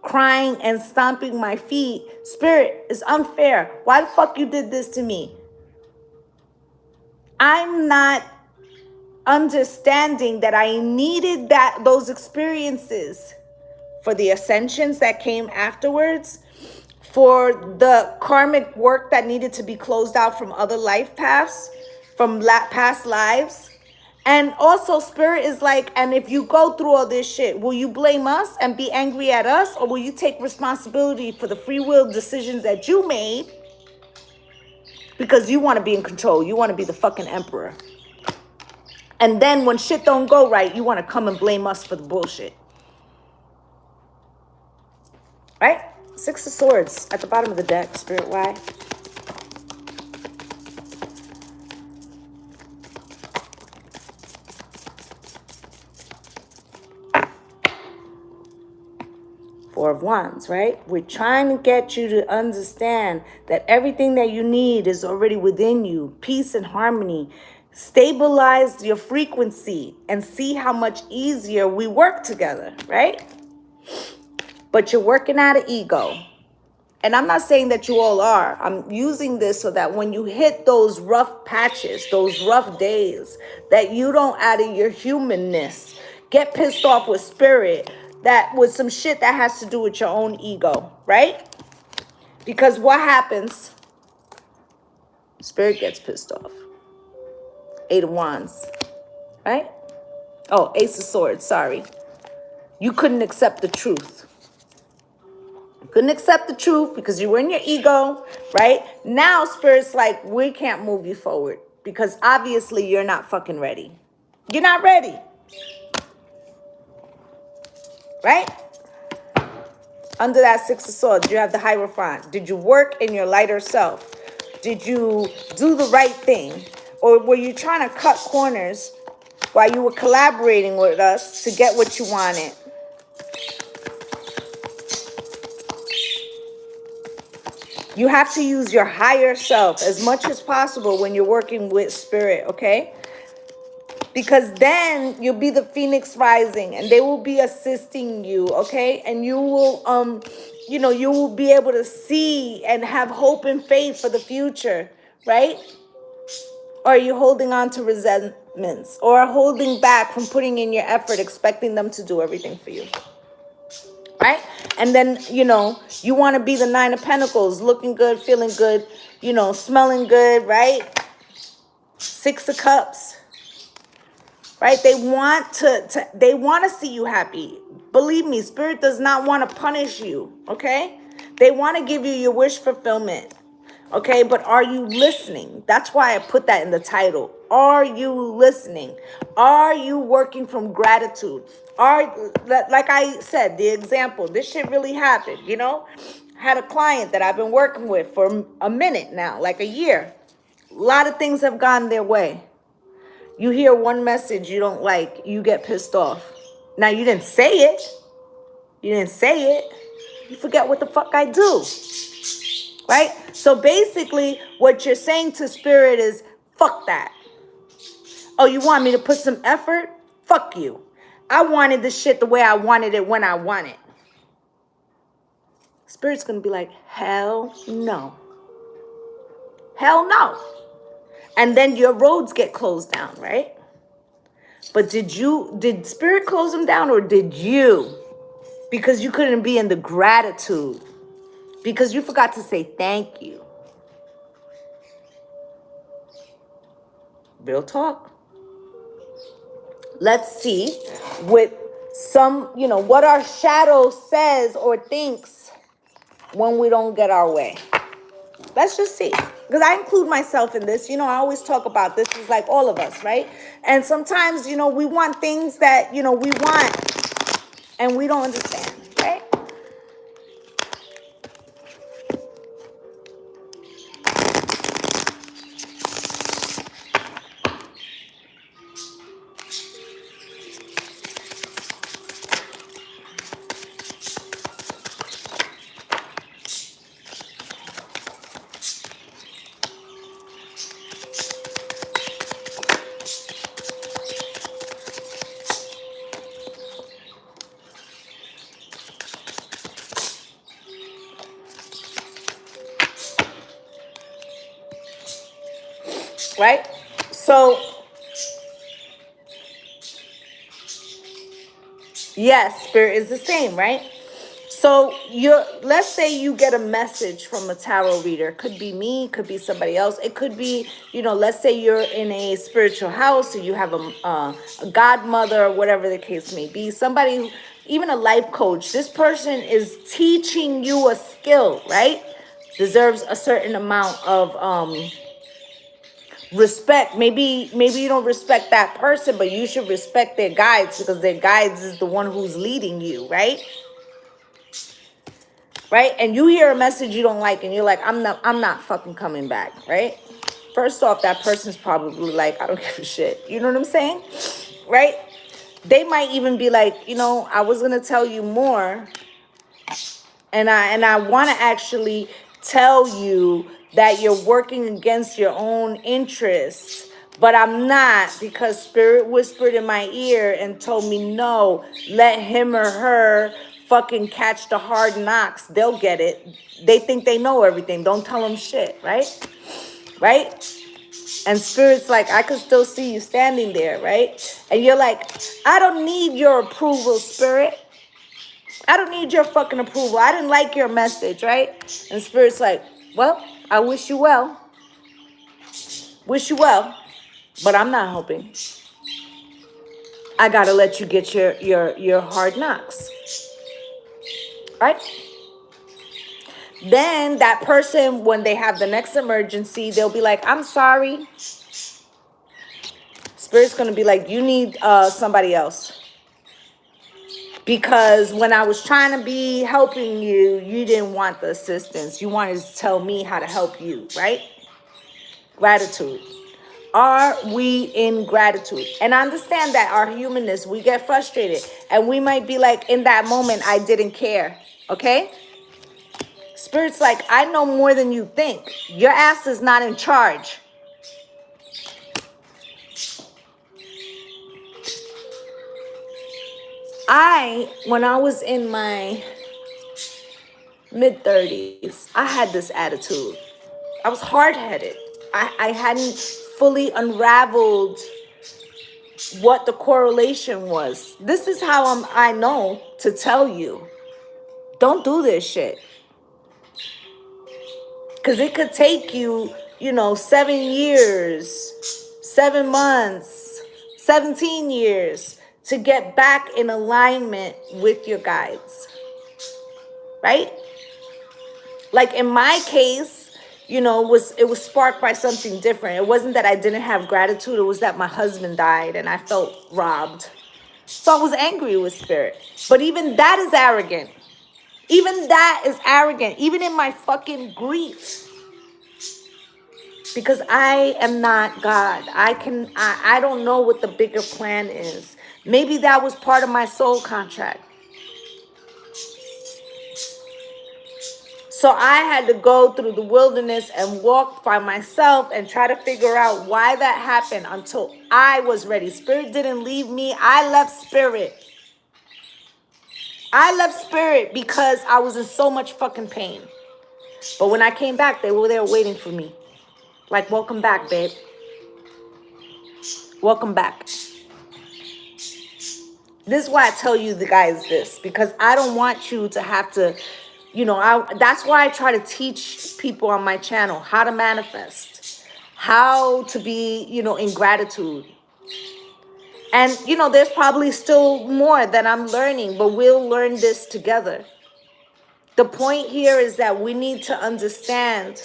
crying and stomping my feet, spirit, is unfair. Why the fuck you did this to me? I'm not understanding that I needed those experiences for the ascensions that came afterwards, for the karmic work that needed to be closed out from other life paths, from past lives. And also spirit is like, and if you go through all this shit, will you blame us and be angry at us? Or will you take responsibility for the free will decisions that you made? Because you want to be in control. You want to be the fucking emperor. And then when shit don't go right, you want to come and blame us for the bullshit. Right? 6 of Swords at the bottom of the deck, spirit, why? Four of Wands, right? We're trying to get you to understand that everything that you need is already within you. Peace and harmony. Stabilize your frequency and see how much easier we work together, right? But you're working out of ego. And I'm not saying that you all are. I'm using this so that when you hit those rough patches, those rough days, that you don't, out of your humanness, get pissed off with spirit, that with some shit that has to do with your own ego, right? Because what happens? Spirit gets pissed off. 8 of Wands, right? Oh, Ace of Swords, sorry. You couldn't accept the truth. You couldn't accept the truth because you were in your ego, right? Now Spirit's like, we can't move you forward because obviously you're not fucking ready. You're not ready. Right? Under that 6 of Swords, you have the Hierophant. Did you work in your lighter self? Did you do the right thing? Or were you trying to cut corners while you were collaborating with us to get what you wanted? You have to use your higher self as much as possible when you're working with spirit, okay? Because then you'll be the Phoenix Rising and they will be assisting you, okay? And you will, you will be able to see and have hope and faith for the future, right? Or are you holding on to resentments or holding back from putting in your effort, expecting them to do everything for you? Right? And then, you want to be the 9 of Pentacles, looking good, feeling good, smelling good, right? Six of Cups, right? They want to see you happy. Believe me, Spirit does not want to punish you, okay? They want to give you your wish fulfillment, okay? But are you listening? That's why I put that in the title. Are you listening? Are you working from gratitude? Like I said, the example, this shit really happened, you know? Had a client that I've been working with for a minute now, like a year. A lot of things have gone their way. You hear one message you don't like, you get pissed off. Now, you didn't say it. You didn't say it. You forget what the fuck I do. Right? So basically, what you're saying to Spirit is, fuck that. Oh, you want me to put some effort? Fuck you. I wanted the shit the way I wanted it when I want it. Spirit's going to be like, hell no. Hell no. And then your roads get closed down, right? But did Spirit close them down, or did you? Because you couldn't be in the gratitude. Because you forgot to say thank you. Real talk. Let's see with some, what our shadow says or thinks when we don't get our way. Let's just see. Because I include myself in this. I always talk about this. Is like all of us, right? And sometimes, we want things that, we want and we don't understand, right? Right? So, yes, Spirit is the same, right? So let's say you get a message from a tarot reader. Could be me, could be somebody else. It could be, let's say you're in a spiritual house or you have a godmother or whatever the case may be. Somebody, even a life coach. This person is teaching you a skill, right? Deserves a certain amount of respect. Maybe you don't respect that person, but you should respect their guides, because their guides is the one who's leading you, right? Right? And you hear a message you don't like and you're like, I'm not fucking coming back, right? First off, that person's probably like, I don't give a shit. You know what I'm saying? Right? They might even be like, I was gonna tell you more, and I want to actually tell you that you're working against your own interests, but I'm not, because Spirit whispered in my ear and told me, no, let him or her fucking catch the hard knocks. They'll get it. They think they know everything. Don't tell them shit, right? Right? And Spirit's like, I can still see you standing there, right? And you're like, I don't need your approval, Spirit. I don't need your fucking approval. I didn't like your message, right? And Spirit's like, well, I wish you well. Wish you well, but I'm not helping. I gotta let you get your hard knocks, right? Then that person, when they have the next emergency, they'll be like, I'm sorry. Spirit's gonna be like, you need somebody else. Because when I was trying to be helping you, you didn't want the assistance. You wanted to tell me how to help you, right? Gratitude. Are we in gratitude? And I understand that our humanness, we get frustrated. And we might be like, in that moment, I didn't care. Okay? Spirit's like, I know more than you think. Your ass is not in charge. When I was in my mid-30s, I had this attitude. I was hard-headed. I hadn't fully unraveled what the correlation was. This is how I know to tell you. Don't do this shit. Because it could take you, 7 years 7 months, 17 years to get back in alignment with your guides, right? Like in my case, you know, it was sparked by something different. It wasn't that I didn't have gratitude. It was that my husband died and I felt robbed. So I was angry with spirit. But even that is arrogant. Even that is arrogant. Even in my fucking grief. Because I am not God. I don't know what the bigger plan is. Maybe that was part of my soul contract. So I had to go through the wilderness and walk by myself and try to figure out why that happened until I was ready. Spirit didn't leave me. I left spirit. I left spirit because I was in so much fucking pain. But when I came back, they were there waiting for me. Like, welcome back, babe. Welcome back. This is why I tell you the guys this, because I don't want you to have to, you know, that's why I try to teach people on my channel how to manifest, how to be, you know, in gratitude. And, you know, there's probably still more that I'm learning, but we'll learn this together. The point here is that we need to understand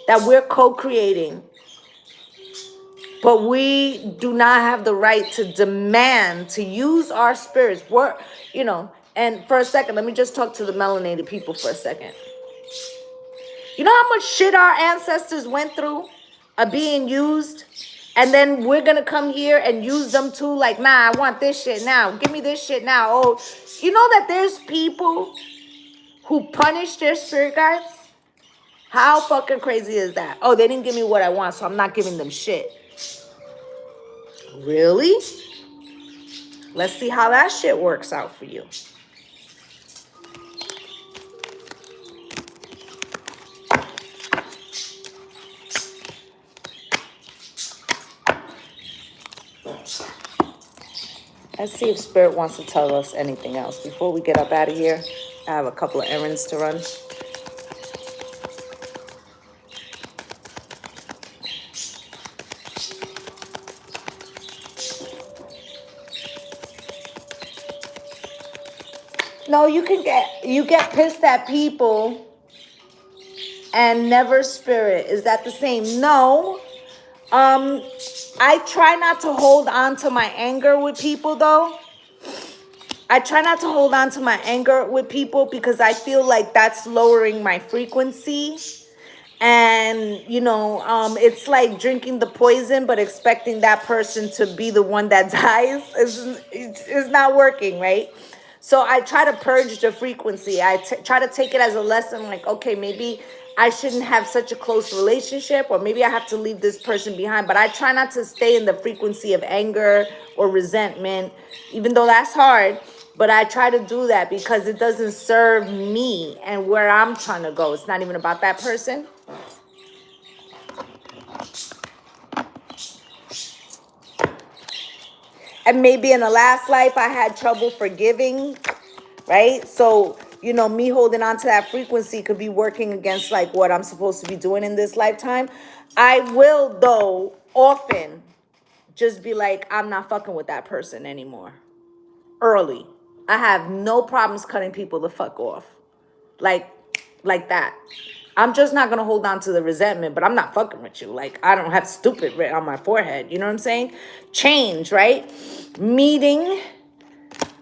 that we're co-creating, but we do not have the right to demand to use our spirits. We're, you know, and for a second, let me just talk to the melanated people for a second. You know how much shit our ancestors went through of being used? And then we're going to come here and use them too. Like, nah, I want this shit now. Give me this shit now. Oh, you know that there's people who punish their spirit guides? How fucking crazy is that? Oh, they didn't give me what I want, so I'm not giving them shit. Really? Let's see how that shit works out for you. Let's see if Spirit wants to tell us anything else. Before we get up out of here, I have a couple of errands to run. No, you get pissed at people and never spirit. Is that the same? No. I try not to hold on to my anger with people though. I try not to hold on to my anger with people because I feel like that's lowering my frequency. And, you know, it's like drinking the poison, but expecting that person to be the one that dies. It's not working, right? So I try to purge the frequency. I try to take it as a lesson, like, okay, maybe I shouldn't have such a close relationship, or maybe I have to leave this person behind. But I try not to stay in the frequency of anger or resentment, even though that's hard. But I try to do that because it doesn't serve me and where I'm trying to go. It's not even about that person. And maybe in the last life, I had trouble forgiving, right? So, you know, me holding on to that frequency could be working against like what I'm supposed to be doing in this lifetime. I will, though, often just be like, I'm not fucking with that person anymore. Early. I have no problems cutting people the fuck off. Like that. I'm just not going to hold on to the resentment, but I'm not fucking with you. Like, I don't have stupid written on my forehead. You know what I'm saying? Change, right? Meeting,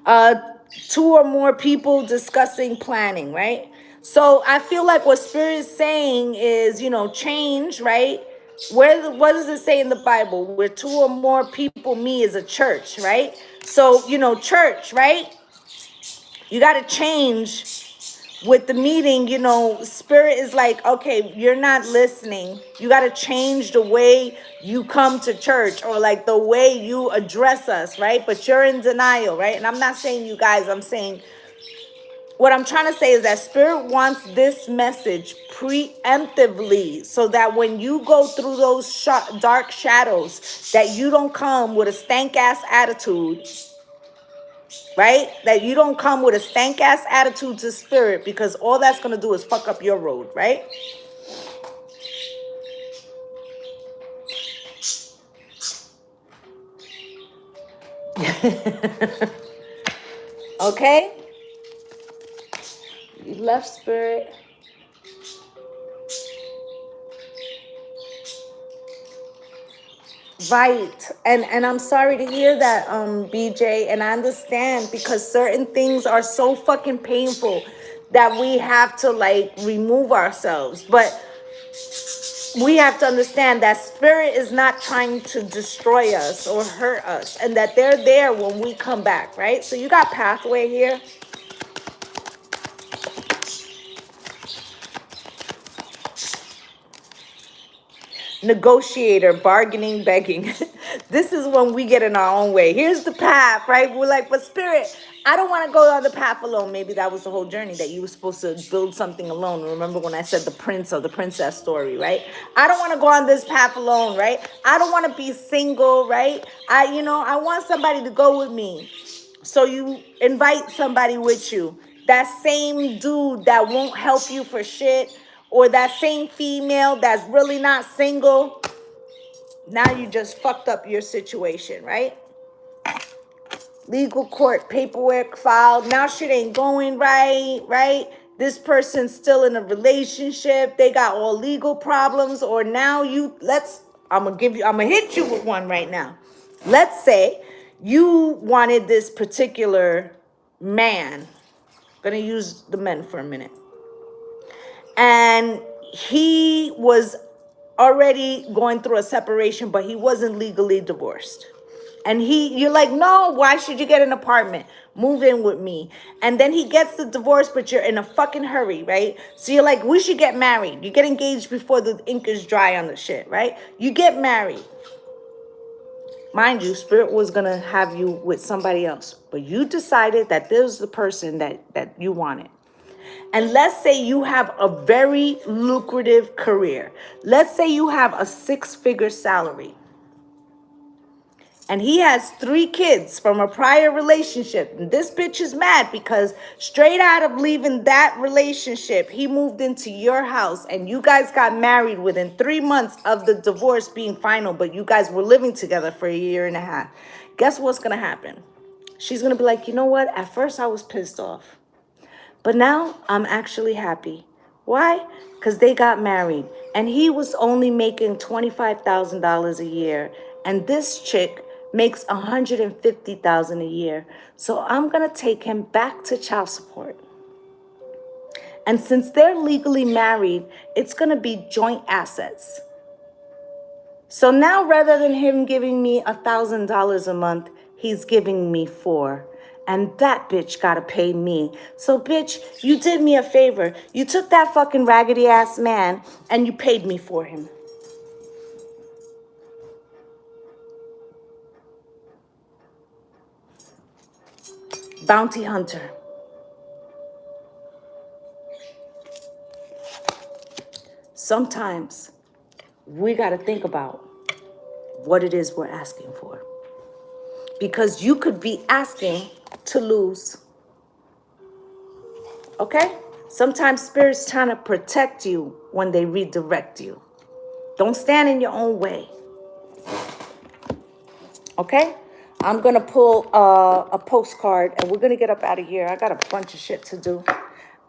2 or more people discussing planning, right? So I feel like what Spirit is saying is, you know, change, right? What does it say in the Bible? Where 2 or more people meet is a church, right? So, you know, church, right? You got to change. With the meeting, you know, Spirit is like, okay, you're not listening. You got to change the way you come to church, or like the way you address us, right? But you're in denial, right? And I'm not saying you guys, I'm saying what I'm trying to say is that Spirit wants this message preemptively so that when you go through those dark shadows, that you don't come with a stank ass attitude. Right? That you don't come with a stank ass attitude to Spirit, because all that's going to do is fuck up your road, right? Okay? You left, Spirit. Right. And I'm sorry to hear that, BJ. And I understand because certain things are so fucking painful that we have to like remove ourselves. But we have to understand that spirit is not trying to destroy us or hurt us, and that they're there when we come back, right? So you got pathway here. Negotiator, bargaining, begging. This is when we get in our own way. Here's the path, right? We're like, but spirit, I don't want to go on the path alone. Maybe that was the whole journey, that you were supposed to build something alone. Remember when I said the prince or the princess story, right? I don't want to go on this path alone, right? I don't want to be single, right? I want somebody to go with me. So you invite somebody with you. That same dude that won't help you for shit, or that same female that's really not single. Now you just fucked up your situation, right? Legal court paperwork filed. Now shit ain't going right, right? This person's still in a relationship. They got all legal problems. Or now I'm gonna hit you with one right now. Let's say you wanted this particular man. I'm gonna use the men for a minute. And he was already going through a separation, but he wasn't legally divorced. And you're like, no, why should you get an apartment? Move in with me. And then he gets the divorce, but you're in a fucking hurry, right? So you're like, we should get married. You get engaged before the ink is dry on the shit, right? You get married. Mind you, spirit was going to have you with somebody else, but you decided that this was the person that you wanted. And let's say you have a very lucrative career. Let's say you have a 6-figure salary. And he has 3 kids from a prior relationship. And this bitch is mad because straight out of leaving that relationship, he moved into your house and you guys got married within 3 months of the divorce being final, but you guys were living together for 1.5 years. Guess what's going to happen? She's going to be like, you know what? At first I was pissed off, but now I'm actually happy. Why? Because they got married and he was only making $25,000 a year. And this chick makes $150,000 a year. So I'm going to take him back to child support. And since they're legally married, it's going to be joint assets. So now rather than him giving me $1,000 a month, he's giving me 4. And that bitch gotta pay me. So bitch, you did me a favor. You took that fucking raggedy ass man and you paid me for him. Bounty hunter. Sometimes we gotta think about what it is we're asking for. Because you could be asking to lose. Okay? Sometimes spirit's trying to protect you when they redirect you. Don't stand in your own way. Okay? I'm going to pull a postcard and we're going to get up out of here. I got a bunch of shit to do.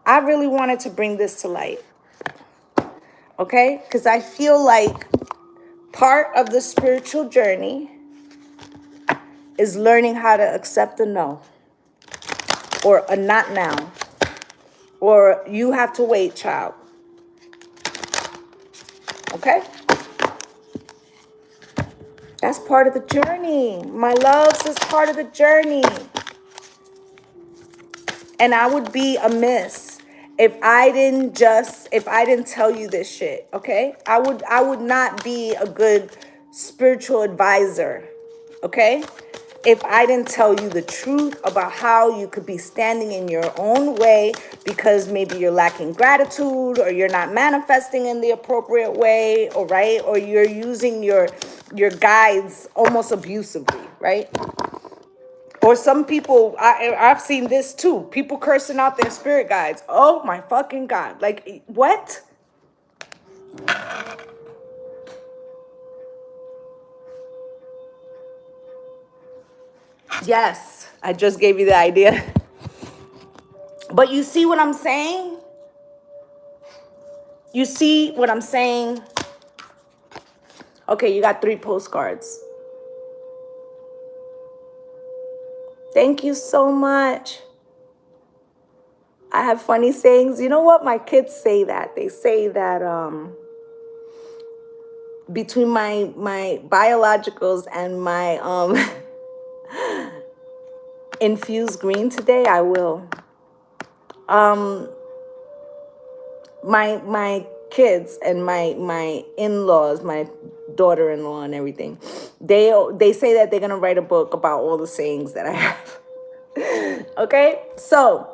I really wanted to bring this to light. Okay? Because I feel like part of the spiritual journey is learning how to accept a no. Or a not now. Or you have to wait, child. Okay? That's part of the journey. My loves is part of the journey. And I would be amiss if I didn't tell you this shit, okay? I would not be a good spiritual advisor, okay? If I didn't tell you the truth about how you could be standing in your own way because maybe you're lacking gratitude or you're not manifesting in the appropriate way, or right? Or you're using your guides almost abusively, right? Or some people, I've seen this too. People cursing out their spirit guides. Oh my fucking God. Like, what? Yes, I just gave you the idea. But you see what I'm saying? You see what I'm saying? Okay, you got 3 postcards. Thank you so much. I have funny sayings. You know what? My kids say that. They say that between my biologicals and my infused green today, I will. My kids and my in-laws, my daughter-in-law and everything, they say that they're gonna write a book about all the sayings that I have. Okay, so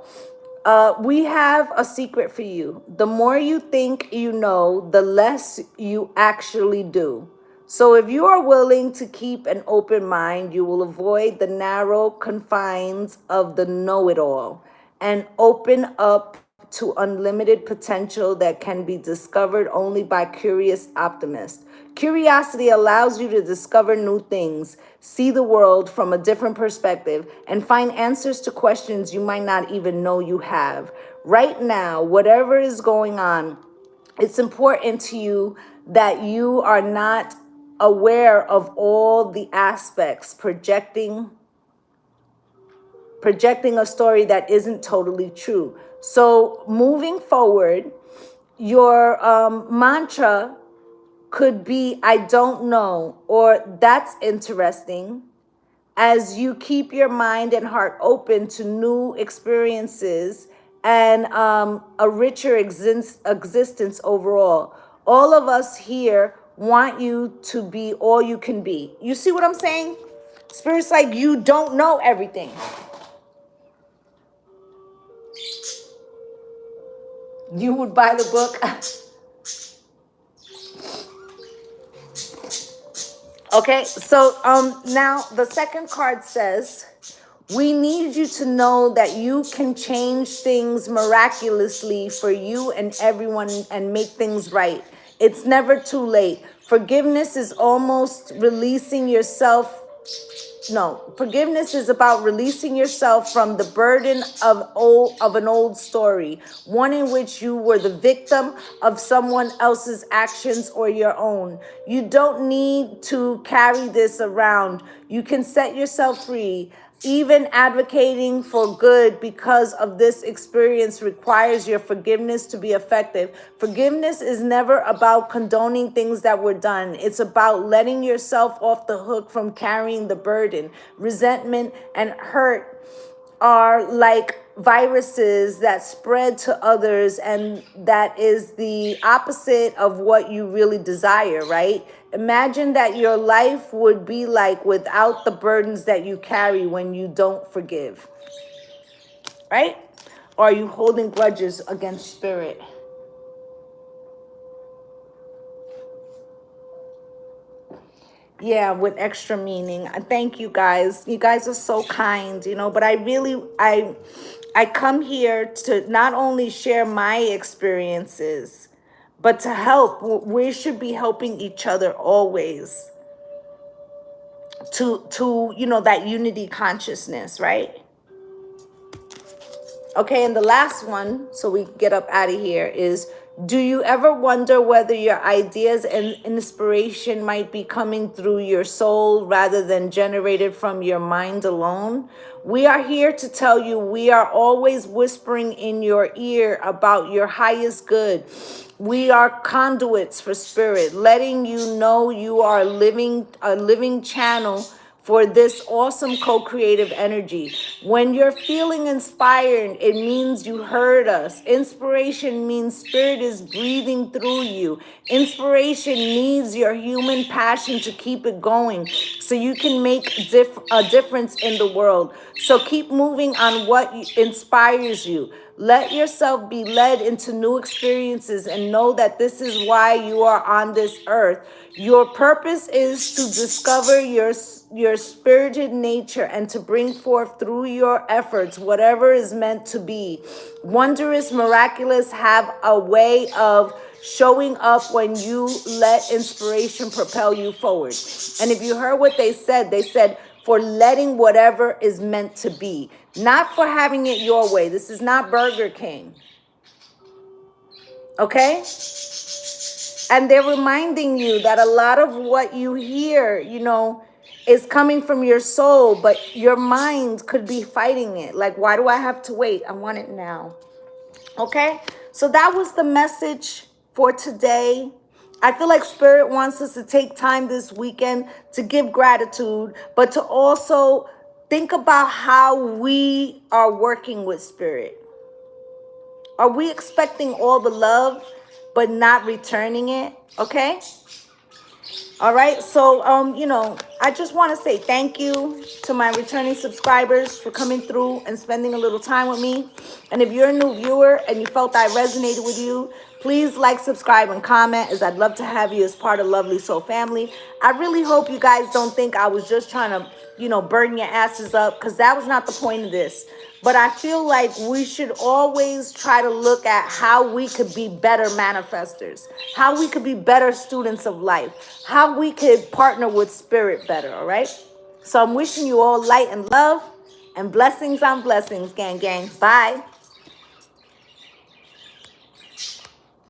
we have a secret for you. The more you think you know, the less you actually do. So if you are willing to keep an open mind, you will avoid the narrow confines of the know-it-all and open up to unlimited potential that can be discovered only by curious optimists. Curiosity allows you to discover new things, see the world from a different perspective, and find answers to questions you might not even know you have. Right now, whatever is going on, it's important to you that you are not aware of all the aspects, projecting a story that isn't totally true. So moving forward, your mantra could be, I don't know, or that's interesting, as you keep your mind and heart open to new experiences and a richer existence overall. All of us here want you to be all you can be. You see what I'm saying? Spirit's like, you don't know everything. You would buy the book. Okay, so now the second card says, we need you to know that you can change things miraculously for you and everyone and make things right. It's never too late. Forgiveness is almost releasing yourself. No, forgiveness is about releasing yourself from the burden of an old story, one in which you were the victim of someone else's actions or your own. You don't need to carry this around. You can set yourself free. Even advocating for good because of this experience requires your forgiveness to be effective. Forgiveness is never about condoning things that were done. It's about letting yourself off the hook from carrying the burden. Resentment and hurt are like viruses that spread to others, and that is the opposite of what you really desire, right? Imagine that your life would be like without the burdens that you carry when you don't forgive, right? Or are you holding grudges against spirit? Yeah, with extra meaning. I thank you guys. You guys are so kind, but I come here to not only share my experiences, but to help. We should be helping each other always to that unity consciousness, right? Okay, and the last one, so we get up out of here, is, do you ever wonder whether your ideas and inspiration might be coming through your soul rather than generated from your mind alone? We are here to tell you we are always whispering in your ear about your highest good. We are conduits for spirit, letting you know you are a living channel for this awesome co-creative energy. When you're feeling inspired, it means you heard us. Inspiration means spirit is breathing through you. Inspiration needs your human passion to keep it going so you can make a difference in the world. So keep moving on what inspires you. Let yourself be led into new experiences and know that this is why you are on this earth. Your purpose is to discover your spirited nature and to bring forth through your efforts whatever is meant to be. Wondrous, miraculous have a way of showing up when you let inspiration propel you forward. And if you heard what they said, for letting whatever is meant to be, not for having it your way. This is not Burger King. Okay? And they're reminding you that a lot of what you hear, you know, is coming from your soul, but your mind could be fighting it. Like, why do I have to wait? I want it now. Okay? So that was the message for today. I feel like Spirit wants us to take time this weekend to give gratitude, but to also think about how we are working with Spirit. Are we expecting all the love, but not returning it? Okay? All right, so you know, I just want to say thank you to my returning subscribers for coming through and spending a little time with me. And if you're a new viewer and you felt I resonated with you, please like, subscribe, and comment, as I'd love to have you as part of Lovely Soul family. I really hope you guys don't think I was just trying to, you know, burn your asses up, because that was not the point of this. But I feel like we should always try to look at how we could be better manifestors, how we could be better students of life, how we could partner with Spirit better, all right? So I'm wishing you all light and love and blessings on blessings, gang, gang. Bye.